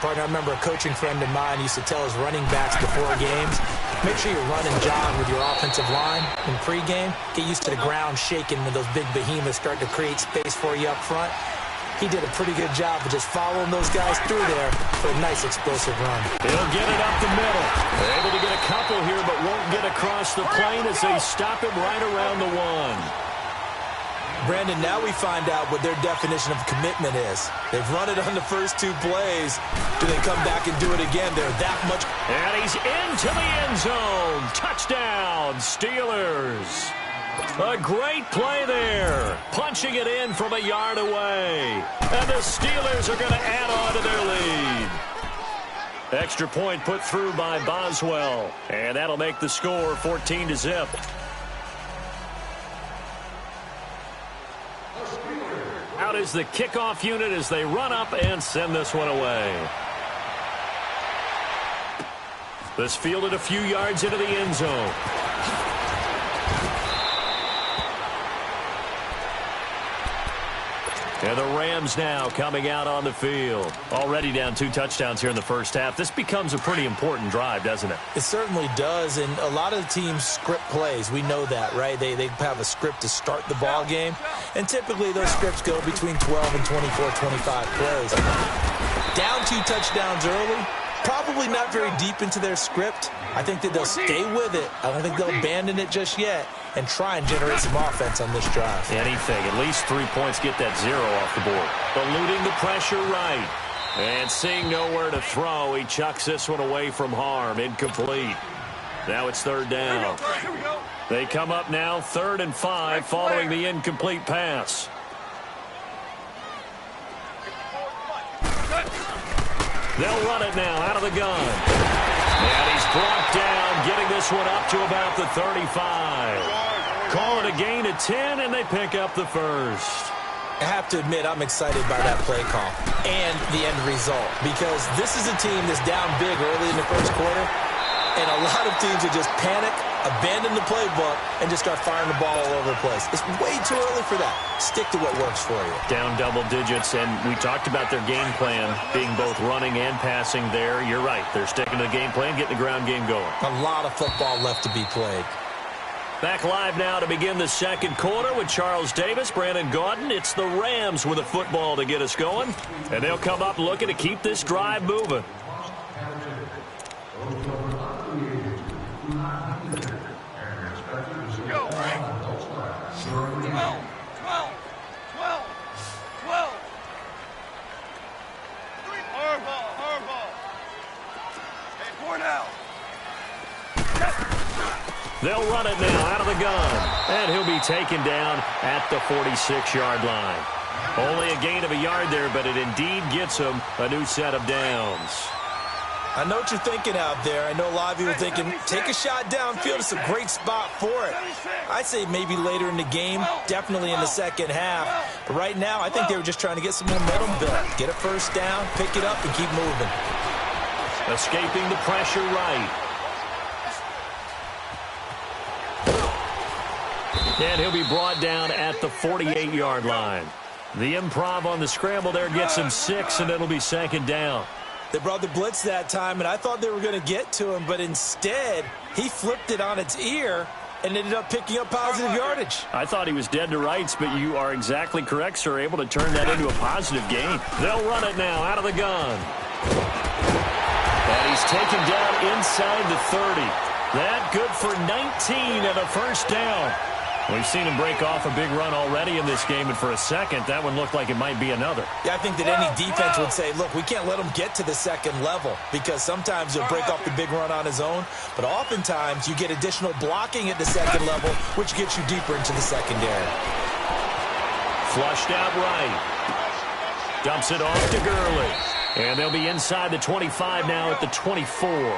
Partner, I remember a coaching friend of mine used to tell his running backs before games, make sure you run and jog with your offensive line in pregame. Get used to the ground shaking when those big behemoths start to create space for you up front. He did a pretty good job of just following those guys through there for a nice explosive run. He'll get it up the middle. They're able to get a couple here, but won't get across the plane as they stop him right around the 1. Brandon, now we find out what their definition of commitment is. They've run it on the first 2 plays. Do they come back and do it again? They're that much. And he's into the end zone. Touchdown, Steelers. A great play there. Punching it in from a yard away. And the Steelers are going to add on to their lead. Extra point put through by Boswell. And that'll make the score 14-0. Out is the kickoff unit as they run up and send this one away. This fielded a few yards into the end zone. And the Rams now coming out on the field. Already down 2 touchdowns here in the first half. This becomes a pretty important drive, doesn't it? It certainly does, and a lot of the teams script plays. We know that, right? They have a script to start the ball game, and typically those scripts go between 12 and 24, 25 plays. Down 2 touchdowns early, probably not very deep into their script. I think that they'll stay with it. I don't think they'll abandon it just yet and try and generate some offense on this drive. Anything. At least 3 points, get that 0 off the board. Eluding the pressure right. And seeing nowhere to throw, he chucks this one away from harm. Incomplete. Now it's 3rd down. They come up now 3rd and 5 following the incomplete pass. They'll run it now out of the gun. And he's brought down, getting this one up to about the 35. Call it a gain of 10, and they pick up the first. I have to admit, I'm excited by that play call and the end result, because this is a team that's down big early in the first quarter, and a lot of teams will just panic, abandon the playbook, and just start firing the ball all over the place. It's way too early for that. Stick to what works for you. Down double digits, and we talked about their game plan being both running and passing there. You're right. They're sticking to the game plan, getting the ground game going. A lot of football left to be played. Back live now to begin the second quarter with Charles Davis, Brandon Gaudin. It's the Rams with a football to get us going, and they'll come up looking to keep this drive moving. They'll run it now out of the gun. And he'll be taken down at the 46-yard line. Only a gain of a yard there, but it indeed gets him a new set of downs. I know what you're thinking out there. I know a lot of you are thinking, take a shot downfield. It's a great spot for it. I'd say maybe later in the game, definitely in the second half. But right now, I think they were just trying to get some momentum built. Get a first down, pick it up, and keep moving. Escaping the pressure right. And he'll be brought down at the 48-yard line. The improv on the scramble there gets him 6, and it'll be second down. They brought the blitz that time, and I thought they were going to get to him, but instead, he flipped it on its ear and ended up picking up positive yardage. I thought he was dead to rights, but you are exactly correct, sir. Able to turn that into a positive gain. They'll run it now out of the gun. And he's taken down inside the 30. That good for 19 and a first down. We've seen him break off a big run already in this game, and for a second, that one looked like it might be another. Yeah, I think that any defense would say, look, we can't let him get to the second level because sometimes he'll break off the big run on his own, but oftentimes you get additional blocking at the second level, which gets you deeper into the secondary. Flushed out right. Dumps it off to Gurley. And they'll be inside the 25 now at the 24.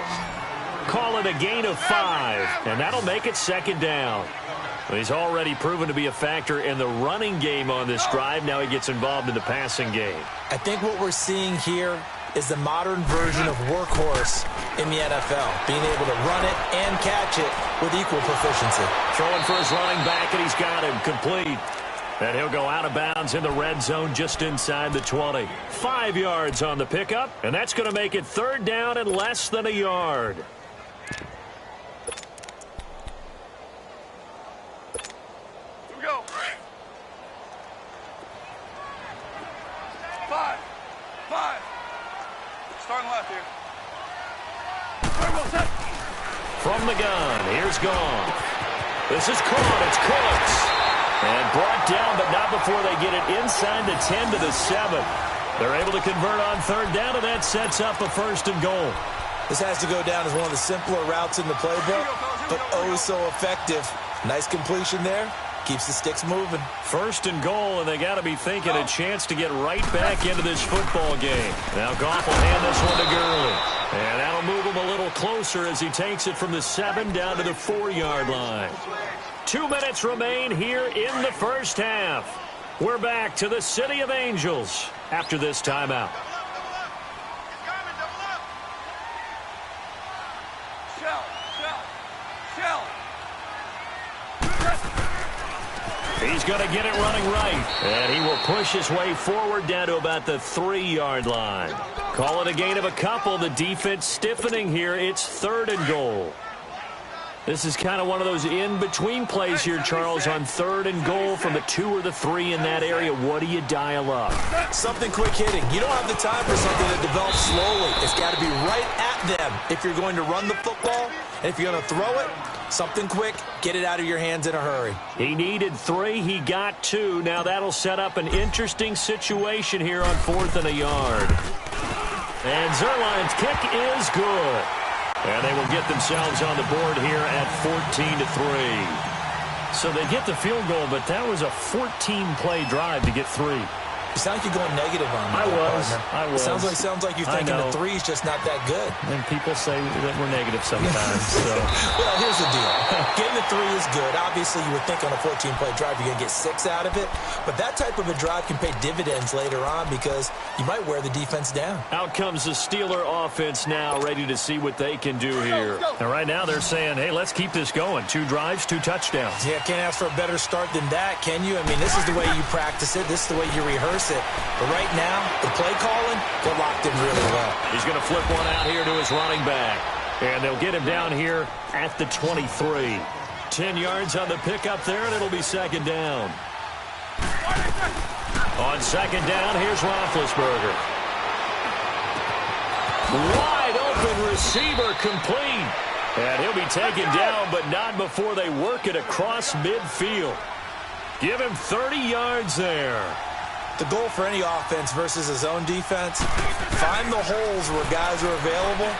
Call it a gain of 5, and that'll make it second down. He's already proven to be a factor in the running game on this drive. Now he gets involved in the passing game. I think what we're seeing here is the modern version of workhorse in the NFL, being able to run it and catch it with equal proficiency. Throwing for his running back, and he's got him complete. And he'll go out of bounds in the red zone just inside the 20. 5 yards on the pickup, and that's going to make it third down and less than a yard. Starting left here. From the gun, here's Gone. This is caught. It's Cooks. And brought down, but not before they get it inside the 10 to the 7. They're able to convert on third down, and that sets up a first and goal. This has to go down as one of the simpler routes in the playbook, but oh so effective. Nice completion there. Keeps the sticks moving. First and goal, and they got to be thinking a chance to get right back into this football game. Now Goff will hand this one to Gurley. And that'll move him a little closer as he takes it from the 7 down to the 4-yard line. 2 minutes remain here in the first half. We're back to the City of Angels after this timeout. He's going to get it running right. And he will push his way forward down to about the 3-yard line. Call it a gain of a couple. The defense stiffening here. It's third and goal. This is kind of one of those in-between plays here, Charles, on third and goal from the 2 or the 3 in that area. What do you dial up? Something quick hitting. You don't have the time for something that develops slowly. It's got to be right at them if you're going to run the football. And if you're going to throw it, something quick, get it out of your hands in a hurry. He needed 3. He got 2. Now that'll set up an interesting situation here on 4th and a yard. And Zerline's kick is good. And they will get themselves on the board here at 14-3. So they get the field goal, but that was a 14-play drive to get 3. You sound like you're going negative on me. I was. Sounds like you're thinking the 3 is just not that good. And people say that we're negative sometimes. So. Well, here's the deal. Getting the 3 is good. Obviously, you would think on a 14-play drive you're going to get 6 out of it. But that type of a drive can pay dividends later on because you might wear the defense down. Out comes the Steeler offense now, ready to see what they can do here. And right now they're saying, hey, let's keep this going. 2 drives, 2 touchdowns. Yeah, can't ask for a better start than that, can you? I mean, this is the way you practice it. This is the way you rehearse it. But right now, the play calling, they're locked in really well. He's going to flip one out here to his running back. And they'll get him down here at the 23. 10 yards on the pickup there, and it'll be second down. On second down, here's Roethlisberger. Wide open receiver complete. And he'll be taken down, but not before they work it across midfield. Give him 30 yards there. The goal for any offense versus his own defense, find the holes where guys are available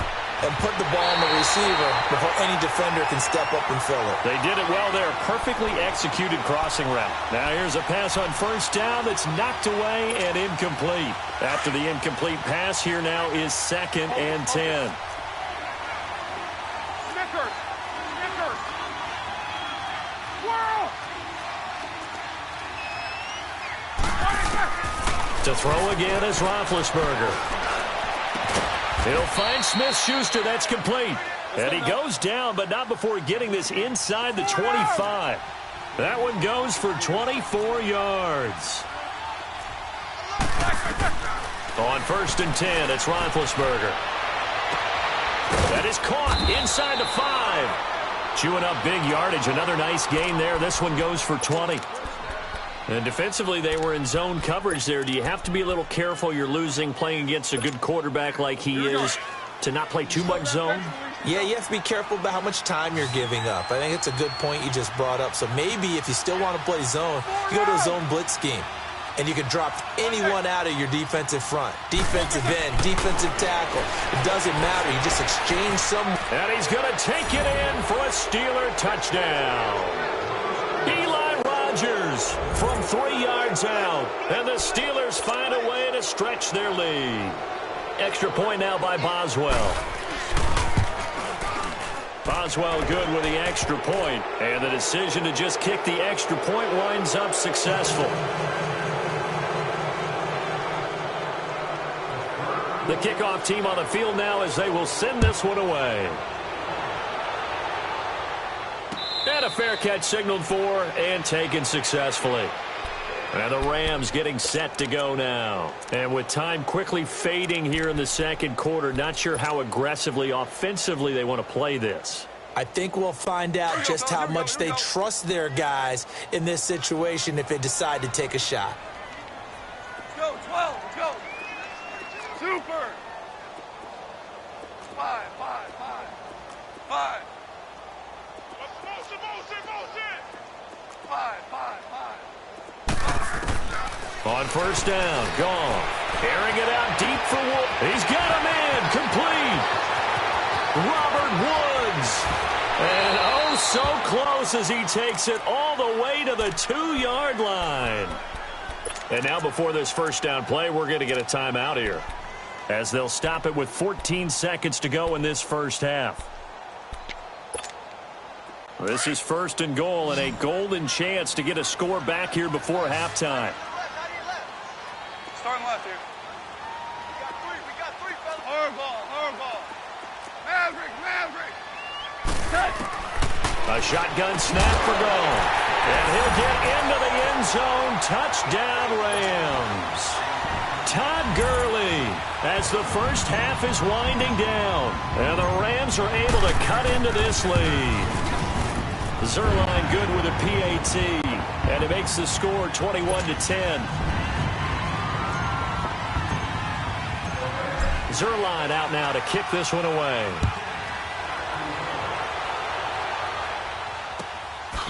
and put the ball on the receiver before any defender can step up and fill it. They did it well there. Perfectly executed crossing route. Now here's a pass on first down that's knocked away and incomplete. After the incomplete pass, here now is 2nd and 10. Snickers! Whirl! To throw again is Roethlisberger. He'll find Smith-Schuster. That's complete. And he goes down, but not before getting this inside the 25. That one goes for 24 yards. On 1st and 10, it's Roethlisberger. That is caught inside the 5. Chewing up big yardage. Another nice gain there. This one goes for 20. And defensively, they were in zone coverage there. Do you have to be a little careful? You're losing playing against a good quarterback like he is to not play too much zone? Yeah, you have to be careful about how much time you're giving up. I think it's a good point you just brought up. So maybe if you still want to play zone, you go to a zone blitz scheme. And you can drop anyone out of your defensive front. Defensive end, defensive tackle. It doesn't matter. You just exchange some. And he's going to take it in for a Steeler touchdown. Eli Rogers from 3 yards out. And the Steelers find a way to stretch their lead. Extra point now by Boswell. Boswell good with the extra point. And the decision to just kick the extra point winds up successful. The kickoff team on the field now as they will send this one away. And a fair catch signaled for and taken successfully. And the Rams getting set to go now. And with time quickly fading here in the second quarter, not sure how aggressively, offensively they want to play this. I think we'll find out just how much they trust their guys in this situation if they decide to take a shot. Go, 12, go. Super. 5. On first down, gone. Airing it out deep for Wood. He's got a man, complete. Robert Woods. And oh, so close as he takes it all the way to the 2-yard line. And now before this first down play, we're going to get a timeout here, as they'll stop it with 14 seconds to go in this first half. This is first and goal and a golden chance to get a score back here before halftime. Starting left here. We got three, fellas. Hard ball. Maverick. A shotgun snap for goal. And he'll get into the end zone. Touchdown, Rams. Todd Gurley as the first half is winding down. And the Rams are able to cut into this lead. Zerline good with a PAT. And it makes the score 21-10. Zerline out now to kick this one away.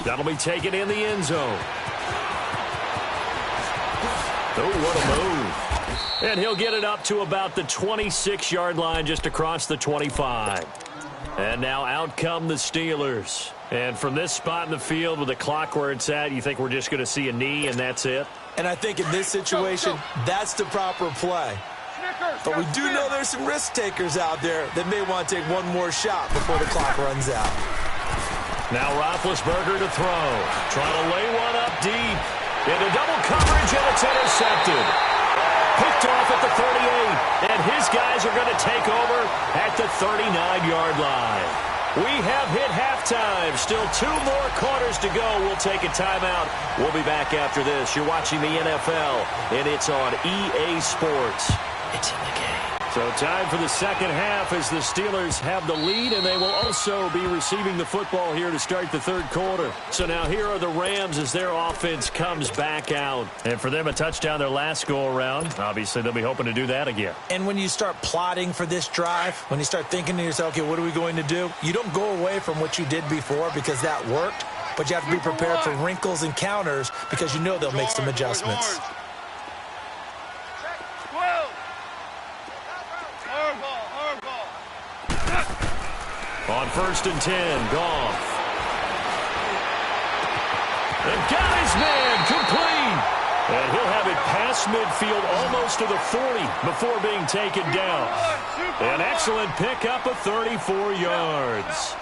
That'll be taken in the end zone. Oh, what a move. And he'll get it up to about the 26-yard line, just across the 25. And now out come the Steelers. And from this spot in the field with the clock where it's at, you think we're just going to see a knee and that's it? And I think in this situation, that's the proper play. But we do know there's some risk takers out there that may want to take one more shot before the clock runs out. Now Roethlisberger to throw. Trying to lay one up deep. Into double coverage, and it's intercepted. Picked off at the 38. And his guys are going to take over at the 39-yard line. We have hit halftime. Still 2 more quarters to go. We'll take a timeout. We'll be back after this. You're watching the NFL, and it's on EA Sports. It's in the game. So time for the second half as the Steelers have the lead, and they will also be receiving the football here to start the third quarter. So now here are the Rams as their offense comes back out. And for them, a touchdown their last go-around. Obviously, they'll be hoping to do that again. And when you start plotting for this drive, when you start thinking to yourself, okay, what are we going to do? You don't go away from what you did before because that worked, but you have to be prepared for wrinkles and counters because you know they'll make some adjustments. On first and 10, Goff. And got his man, complete. And he'll have it past midfield almost to the 40 before being taken down. An excellent pickup of 34 yards.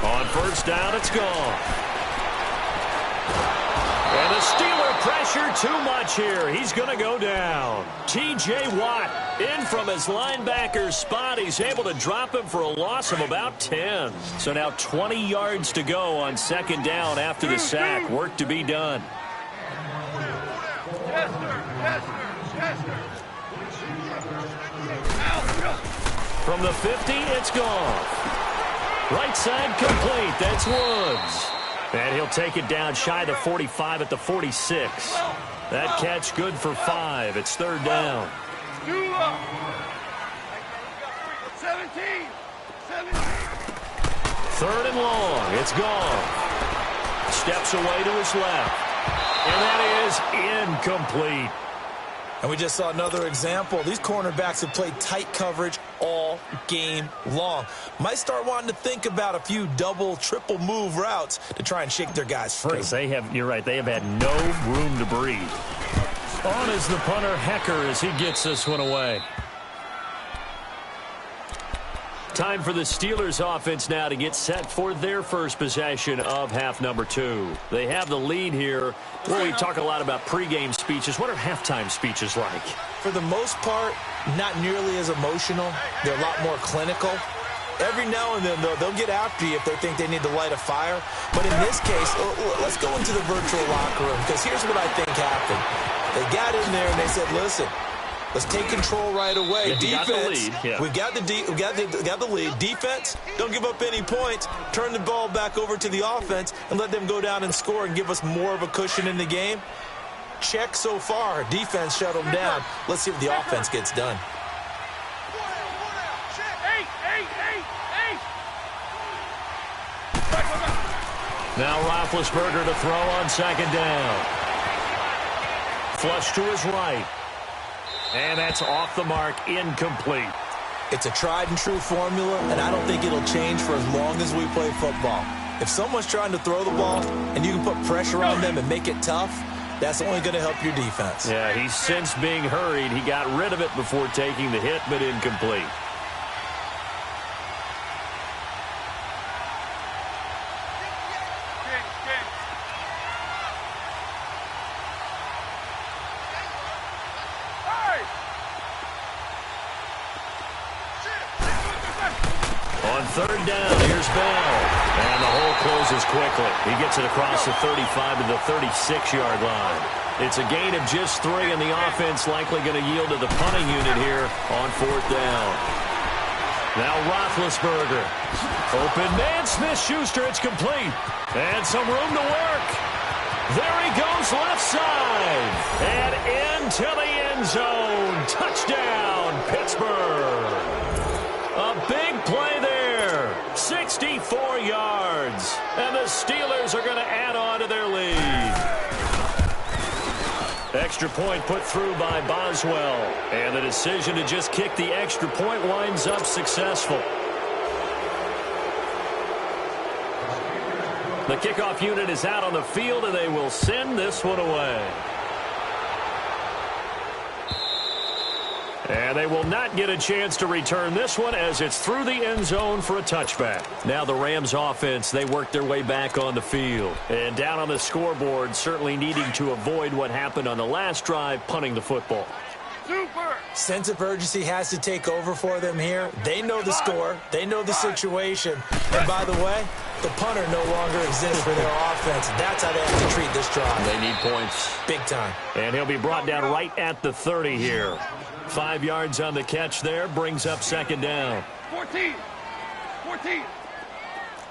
On first down, it's Goff. And the Steeler pressure too much here. He's going to go down. T.J. Watt in from his linebacker spot. He's able to drop him for a loss of about 10. So now 20 yards to go on second down after the sack. Work to be done. From the 50, it's gone. Right side complete. That's Woods. And he'll take it down shy of the 45 at the 46. That catch good for 5. It's third down. 17. Third and long. It's gone. Steps away to his left. And that is incomplete. And we just saw another example. These cornerbacks have played tight coverage all game long. Might start wanting to think about a few double, triple move routes to try and shake their guys free. You're right, they have had no room to breathe. On is the punter, Hecker, as he gets this one away. Time for the Steelers offense now to get set for their first possession of half number 2. They have the lead here. Well, we talk a lot about pregame speeches. What are halftime speeches like? For the most part, not nearly as emotional. They're a lot more clinical. Every now and then, though, they'll get after you if they think they need to light a fire. But in this case, let's go into the virtual locker room, because here's what I think happened. They got in there and they said, listen, let's take control right away. Defense, we've got the lead. Defense, don't give up any points. Turn the ball back over to the offense and let them go down and score and give us more of a cushion in the game. Check so far. Defense shut them down. Let's see if the offense gets done. Now Roethlisberger to throw on second down. Flush to his right. And that's off the mark, incomplete. It's a tried and true formula, and I don't think it'll change for as long as we play football. If someone's trying to throw the ball and you can put pressure on them and make it tough, that's only going to help your defense. Yeah, he's since being hurried. He got rid of it before taking the hit, but incomplete. Third down, here's Bell. And the hole closes quickly. He gets it across the 35 to the 36-yard line. It's a gain of just 3, and the offense likely going to yield to the punting unit here on fourth down. Now Roethlisberger. Open man, Smith-Schuster, it's complete. And some room to work. There he goes, left side. And into the end zone. Touchdown, Pittsburgh. A big play there. 64 yards. And the Steelers are going to add on to their lead. Extra point put through by Boswell. And the decision to just kick the extra point winds up successful. The kickoff unit is out on the field, and they will send this one away. And they will not get a chance to return this one as it's through the end zone for a touchback. Now the Rams offense, they work their way back on the field. And down on the scoreboard, certainly needing to avoid what happened on the last drive, punting the football. Super! Sense of urgency has to take over for them here. They know the score. They know the situation. And by the way, the punter no longer exists for their offense. That's how they have to treat this drive. They need points. Big time. And he'll be brought down right at the 30 here. 5 yards on the catch there, brings up second down. 14, 14,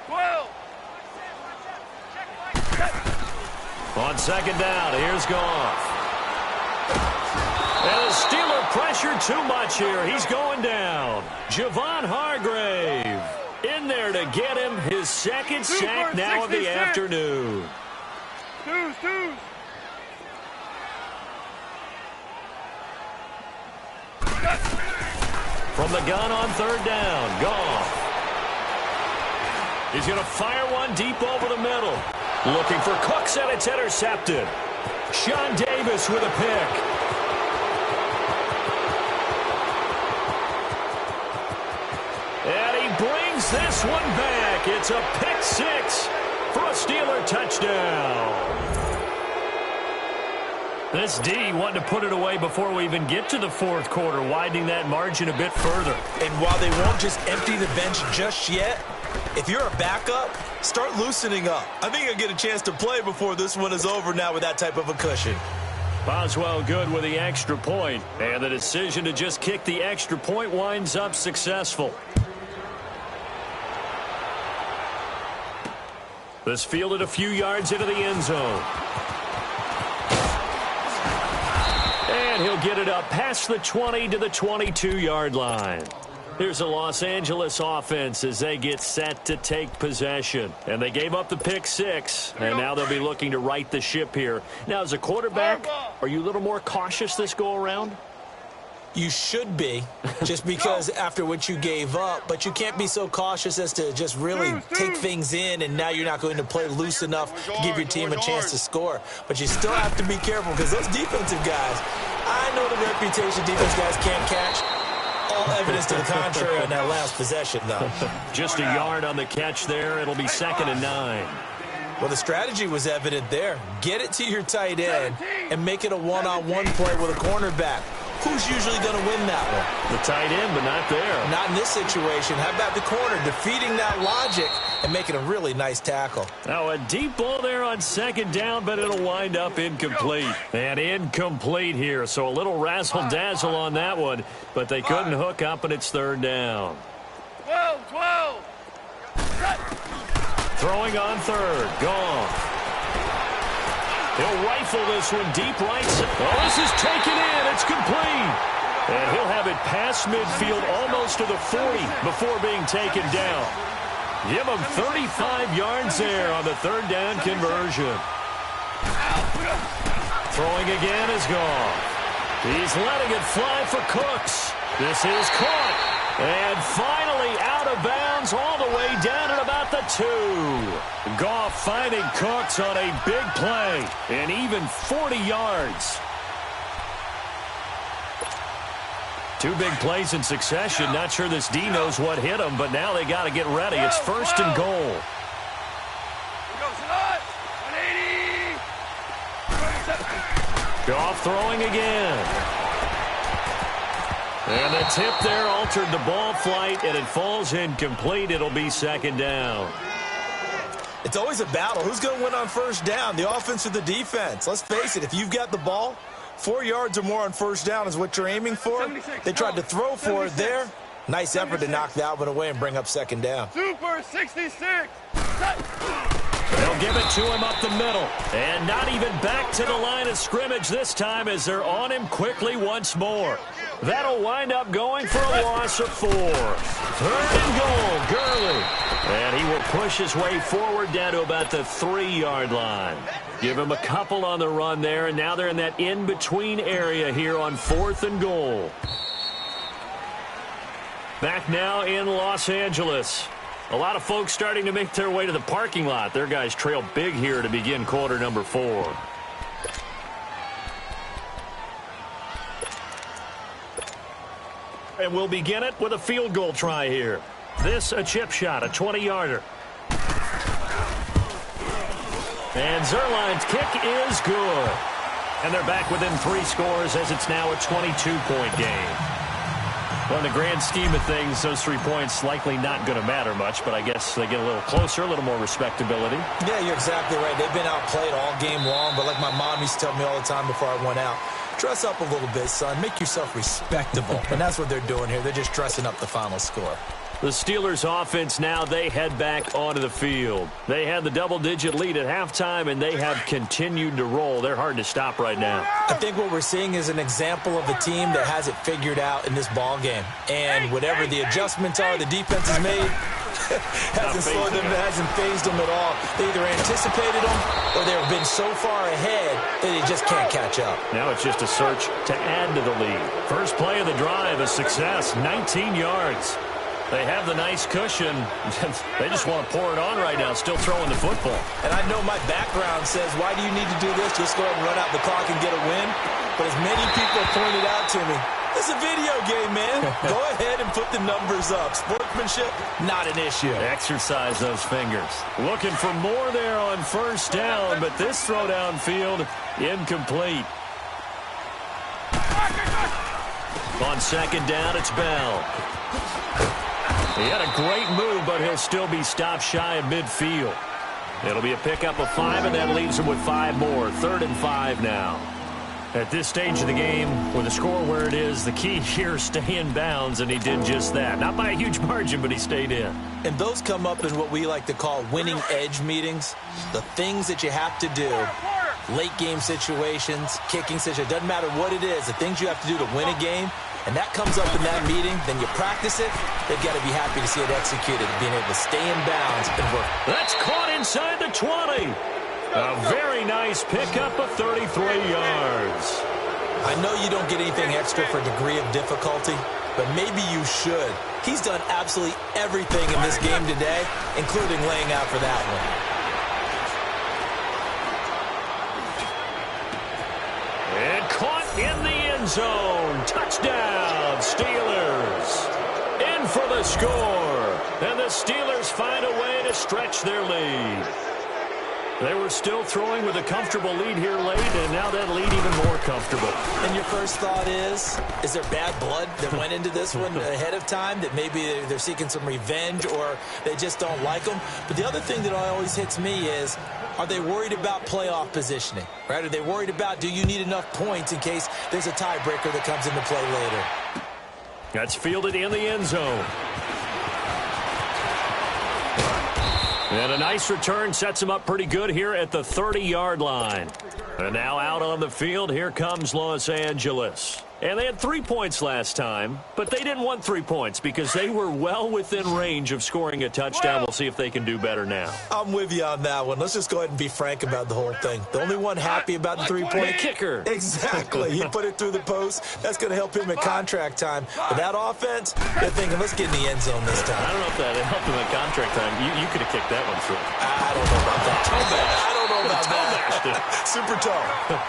12. On second down, here's Goff. And the Steeler pressure too much here. He's going down. Javon Hargrave in there to get him his second sack now of the afternoon. Twos. From the gun on third down, Goff. He's going to fire one deep over the middle. Looking for Cooks, and it's intercepted. Sean Davis with a pick. And he brings this one back. It's a pick 6 for a Steeler touchdown. This D wanting to put it away before we even get to the fourth quarter, widening that margin a bit further. And while they won't just empty the bench just yet, if you're a backup, start loosening up. I think you'll get a chance to play before this one is over now with that type of a cushion. Boswell good with the extra point, and the decision to just kick the extra point winds up successful. This fielded a few yards into the end zone. And he'll get it up past the 20 to the 22-yard line. Here's the Los Angeles offense as they get set to take possession. And they gave up the pick 6, and now they'll be looking to right the ship here. Now, as a quarterback, are you a little more cautious this go-around? You should be, just because after what you gave up, but you can't be so cautious as to just really take things in, and now you're not going to play loose enough to give your team a chance to score. But you still have to be careful because those defensive guys, I know the reputation defense guys can't catch. All evidence to the contrary on that last possession, though. Just a yard on the catch there. It'll be 2nd and 9. Well, the strategy was evident there. Get it to your tight end and make it a one-on-one play with a cornerback. Who's usually going to win that one? The tight end, but not there. Not in this situation. How about the corner defeating that logic and making a really nice tackle? Now, a deep ball there on 2nd down, but it'll wind up incomplete. And incomplete here, so a little razzle-dazzle on that one, but they couldn't hook up, and it's 3rd down. 12. Throwing on 3rd. Gone. He'll rifle this one deep right. Oh, this is taken in. It's complete. And he'll have it past midfield almost to the 40 before being taken down. Give him 35 yards there on the 3rd down conversion. Throwing again is gone. He's letting it fly for Cooks. This is caught. And finally out of bounds all the way down at about the 2. Goff finding Cooks on a big play. And even 40 yards. 2 big plays in succession. Not sure this D knows what hit him, but now they got to get ready. It's 1st and goal. Goff throwing again. And the tip there altered the ball flight, and it falls incomplete. It'll be 2nd down. It's always a battle. Who's going to win on 1st down, the offense or the defense? Let's face it, if you've got the ball, 4 yards or more on 1st down is what you're aiming for. They tried to throw for it there. Nice effort to knock that one away and bring up 2nd down. Super 66. They'll give it to him up the middle. And not even back to the line of scrimmage this time as they're on him quickly once more. That'll wind up going for a loss of 4. 3rd and goal, Gurley. And he will push his way forward down to about the 3-yard line. Give him a couple on the run there, and now they're in that in-between area here on 4th and goal. Back now in Los Angeles. A lot of folks starting to make their way to the parking lot. Their guys trail big here to begin quarter number 4. And we'll begin it with a field goal try here. This a chip shot, a 20-yarder. And Zerline's kick is good. And they're back within 3 scores as it's now a 22-point game. Well, in the grand scheme of things, those 3 points likely not going to matter much, but I guess they get a little closer, a little more respectability. Yeah, you're exactly right. They've been outplayed all game long, but like my mom used to tell me all the time before I went out, dress up a little bit, son. Make yourself respectable. And that's what they're doing here. They're just dressing up the final score. The Steelers offense now, they head back onto the field. They had the double-digit lead at halftime, and they have continued to roll. They're hard to stop right now. I think what we're seeing is an example of a team that has it figured out in this ball game. And whatever the adjustments are the defense has made, hasn't slowed them, hasn't phased them at all. They either anticipated them or they've been so far ahead that they just can't catch up. Now it's just a search to add to the lead. First play of the drive, a success, 19 yards. They have the nice cushion. They just want to pour it on right now, still throwing the football. And I know my background says, why do you need to do this? Just go ahead and run out the clock and get a win. But as many people have pointed out to me, this is a video game, man. Go ahead and put the numbers up. Sportsmanship, not an issue. Exercise those fingers. Looking for more there on 1st down, but this throw downfield, incomplete. On 2nd down, it's Bell. He had a great move, but he'll still be stopped shy of midfield. It'll be a pickup of 5, and that leaves him with 5 more. 3rd and 5 now. At this stage of the game, with the score where it is, the key here, stay in bounds, and he did just that. Not by a huge margin, but he stayed in. And those come up in what we like to call winning edge meetings. The things that you have to do late game situations, kicking situations, doesn't matter what it is, the things you have to do to win a game, and that comes up in that meeting, then you practice it, they've got to be happy to see it executed, being able to stay in bounds and work. That's caught inside the 20. A very nice pickup of 33 yards. I know you don't get anything extra for degree of difficulty, but maybe you should. He's done absolutely everything in this game today, including laying out for that one. And caught in the end zone. Touchdown, Steelers. In for the score. And the Steelers find a way to stretch their lead. They were still throwing with a comfortable lead here late, and now that lead even more comfortable. And your first thought is there bad blood that went into this one ahead of time, that maybe they're seeking some revenge or they just don't like them? But the other thing that always hits me is, are they worried about playoff positioning? Right? Are they worried about, do you need enough points in case there's a tiebreaker that comes into play later? That's fielded in the end zone. And a nice return sets him up pretty good here at the 30-yard line. And now out on the field, here comes Los Angeles. And they had 3 points last time, but they didn't want 3 points because they were well within range of scoring a touchdown. We'll see if they can do better now. I'm with you on that one. Let's just go ahead and be frank about the whole thing. The only one happy about the 3-point kicker. Exactly. He put it through the post. That's going to help him at contract time. But that offense, they're thinking, let's get in the end zone this time. I don't know if that helped him at contract time. You could have kicked that one through. I don't know about that. Toe bash. I don't know about that. Super toe.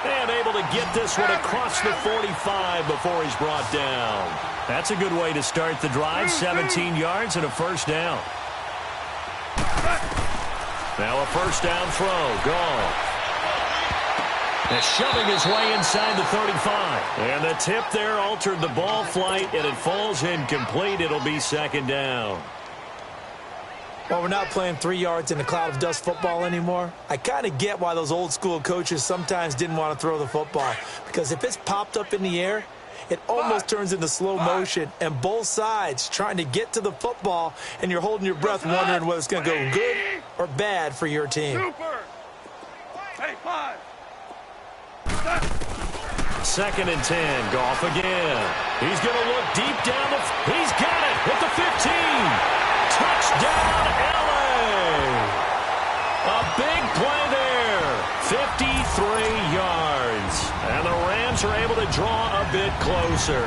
And able to get this one across the 45 before he's brought down. That's a good way to start the drive. 17 yards and a first down. Now a first down throw. Gone. And shoving his way inside the 35. And the tip there altered the ball flight, and it falls incomplete. It'll be second down. Well, we're not playing 3 yards in a cloud of dust football anymore. I kind of get why those old school coaches sometimes didn't want to throw the football. Because if it's popped up in the air, it almost turns into slow motion, and both sides trying to get to the football, and you're holding your breath wondering whether it's going to go good or bad for your team. Super. Hey, 5. Second and 10. Goff again. He's going to look deep down the... He's got it at the 15. Touchdown, L.A. A big play there. 53 yards. And the Rams are able to draw a bit closer.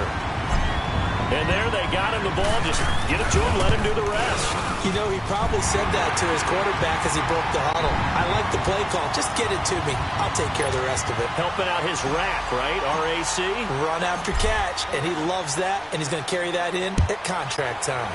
And there they got him the ball. Just get it to him, let him do the rest. You know, he probably said that to his quarterback as he broke the huddle. I like the play call. Just get it to me. I'll take care of the rest of it. Helping out his rack, right? R-A-C? Run after catch. And he loves that, and he's going to carry that in at contract time.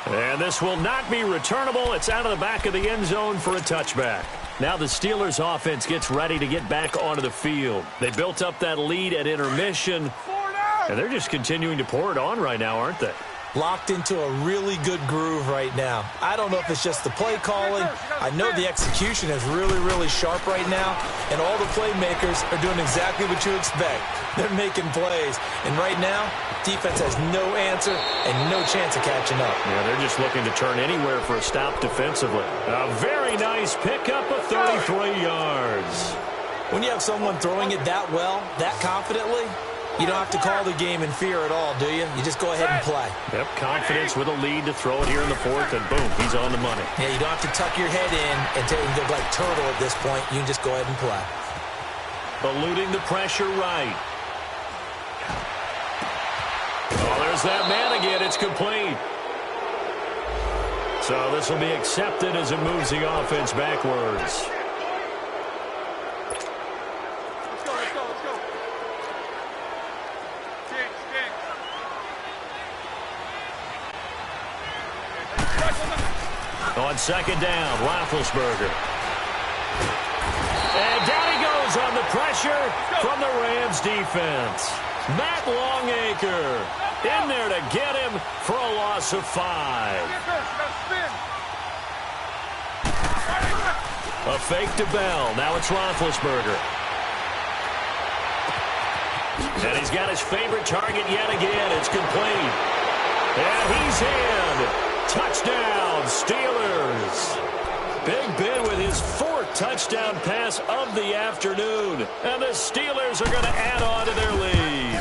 And this will not be returnable. It's out of the back of the end zone for a touchback. Now the Steelers offense gets ready to get back onto the field. They built up that lead at intermission, and they're just continuing to pour it on right now, aren't they? Locked into a really good groove right now. I don't know if it's just the play calling. I know the execution is really, really sharp right now, and all the playmakers are doing exactly what you expect. They're making plays, and right now, defense has no answer and no chance of catching up. Yeah, they're just looking to turn anywhere for a stop defensively. A very nice pickup of 33 yards. When you have someone throwing it that well, that confidently, you don't have to call the game in fear at all, do you? You just go ahead and play. Yep, confidence with a lead to throw it here in the fourth, and boom, he's on the money. Yeah, you don't have to tuck your head in and look like turtle at this point. You can just go ahead and play. Eluding the pressure right. Oh, there's that man again. It's complete. So this will be accepted as it moves the offense backwards. On second down, Roethlisberger. And down he goes on the pressure from the Rams defense. Matt Longacre in there to get him for a loss of 5. A fake to Bell. Now it's Roethlisberger. And he's got his favorite target yet again. It's complete. And he's in. Touchdown, Steelers. Big Ben with his 4th touchdown pass of the afternoon. And the Steelers are going to add on to their lead.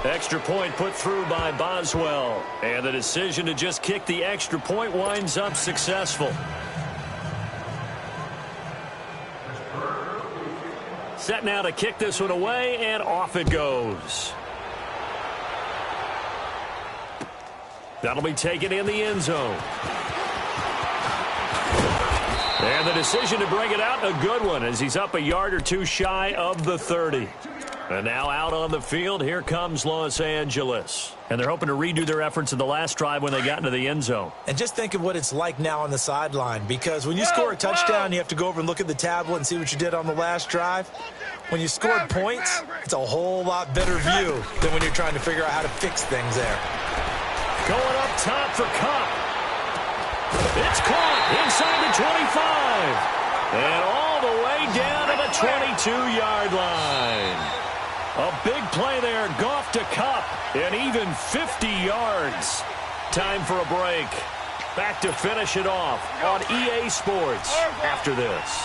Extra point put through by Boswell. And the decision to just kick the extra point winds up successful. Set now to kick this one away, and off it goes. That'll be taken in the end zone. And the decision to bring it out, a good one, as he's up a yard or two shy of the 30. And now out on the field, here comes Los Angeles. And they're hoping to redo their efforts in the last drive when they got into the end zone. And just think of what it's like now on the sideline, because when you score a touchdown, you have to go over and look at the tablet and see what you did on the last drive. When you scored points, it's a whole lot better view than when you're trying to figure out how to fix things there. Going up top for Kupp. It's caught inside the 25. And all the way down to the 22-yard line. A big play there. Goff to Kupp. And even 50 yards. Time for a break. Back to finish it off on EA Sports after this.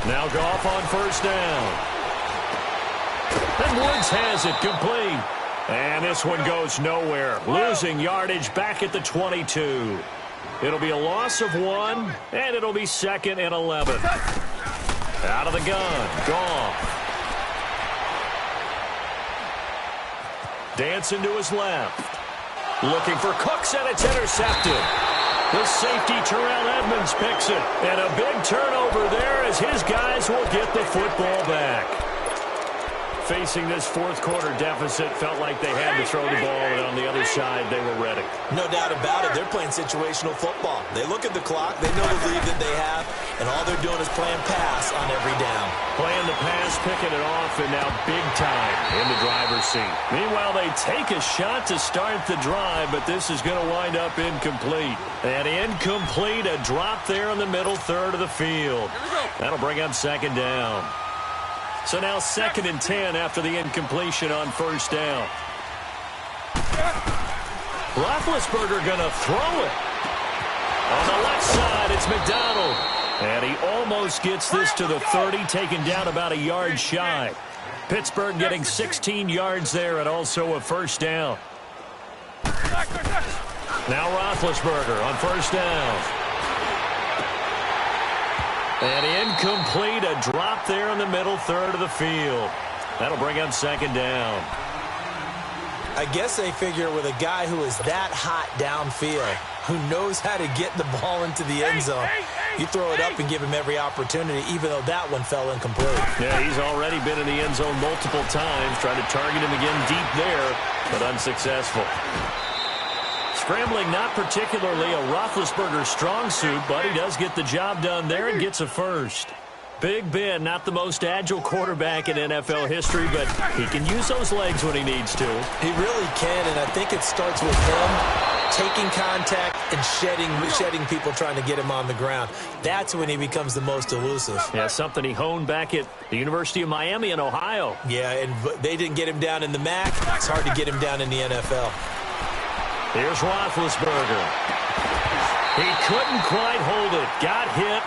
Now Goff on first down. And Woods has it complete. And this one goes nowhere. Losing yardage back at the 22. It'll be a loss of 1, and it'll be 2nd and 11. Out of the gun. Goff. Dancing to his left. Looking for Cooks, and it's intercepted. The safety, Terrell Edmonds, picks it. And a big turnover there as his guys will get the football back. Facing this 4th quarter deficit, felt like they had to throw the ball, and on the other side, they were ready. No doubt about it. They're playing situational football. They look at the clock. They know the lead that they have, and all they're doing is playing pass on every down. Playing the pass, picking it off, and now big time in the driver's seat. Meanwhile, they take a shot to start the drive, but this is going to wind up incomplete. And incomplete, a drop there in the middle third of the field. That'll bring up 2nd down. So now 2nd and 10 after the incompletion on first down. Roethlisberger going to throw it. On the left side, it's McDonald. And he almost gets this to the 30, taken down about a yard shy. Pittsburgh getting 16 yards there and also a first down. Now Roethlisberger on first down. And incomplete, a drop there in the middle third of the field. That'll bring up 2nd down. I guess they figure with a guy who is that hot downfield, who knows how to get the ball into the end zone, you throw it up and give him every opportunity, even though that one fell incomplete. Yeah, he's already been in the end zone multiple times, trying to target him again deep there, but unsuccessful. Scrambling, not particularly a Roethlisberger strong suit, but he does get the job done there and gets a first. Big Ben, not the most agile quarterback in NFL history, but he can use those legs when he needs to. He really can, and I think it starts with him taking contact and shedding people trying to get him on the ground. That's when he becomes the most elusive. Yeah, something he honed back at the University of Miami in Ohio. Yeah, and they didn't get him down in the MAC. It's hard to get him down in the NFL. Here's Roethlisberger. He couldn't quite hold it. Got hit.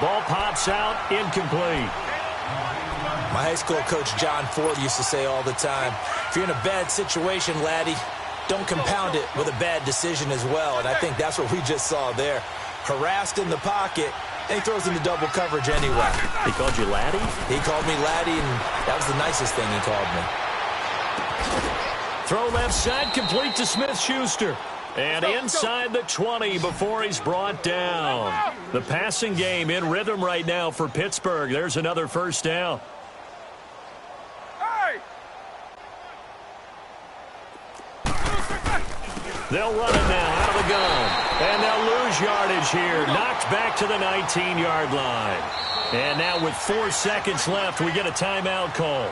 Ball pops out. Incomplete. My high school coach, John Ford, used to say all the time, if you're in a bad situation, laddie, don't compound it with a bad decision as well. And I think that's what we just saw there. Harassed in the pocket, and he throws into double coverage anyway. He called you laddie? He called me laddie, and that was the nicest thing he called me. Throw left side, complete to Smith-Schuster. And inside the 20 before he's brought down. The passing game in rhythm right now for Pittsburgh. There's another first down. They'll run it now out of the gun. And they'll lose yardage here. Knocked back to the 19-yard line. And now with 4 seconds left, we get a timeout call.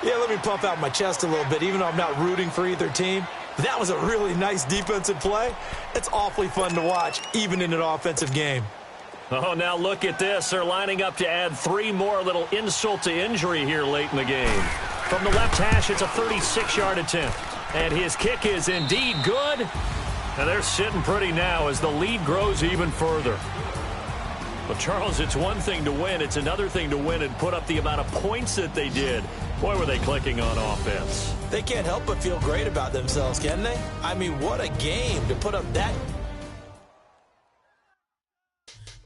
Yeah, let me pump out my chest a little bit, even though I'm not rooting for either team. That was a really nice defensive play. It's awfully fun to watch, even in an offensive game. Oh, now look at this. They're lining up to add 3 more, little insult to injury here late in the game. From the left hash, it's a 36-yard attempt. And his kick is indeed good. And they're sitting pretty now as the lead grows even further. Well, Charles, it's one thing to win. It's another thing to win and put up the amount of points that they did. Boy, were they clicking on offense. They can't help but feel great about themselves, can they? I mean, what a game to put up that.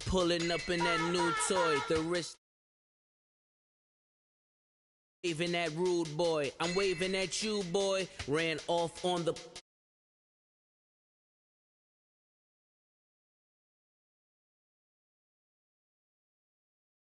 Pulling up in that new toy, the wrist. Waving at rude boy, I'm waving at you, boy. Ran off on the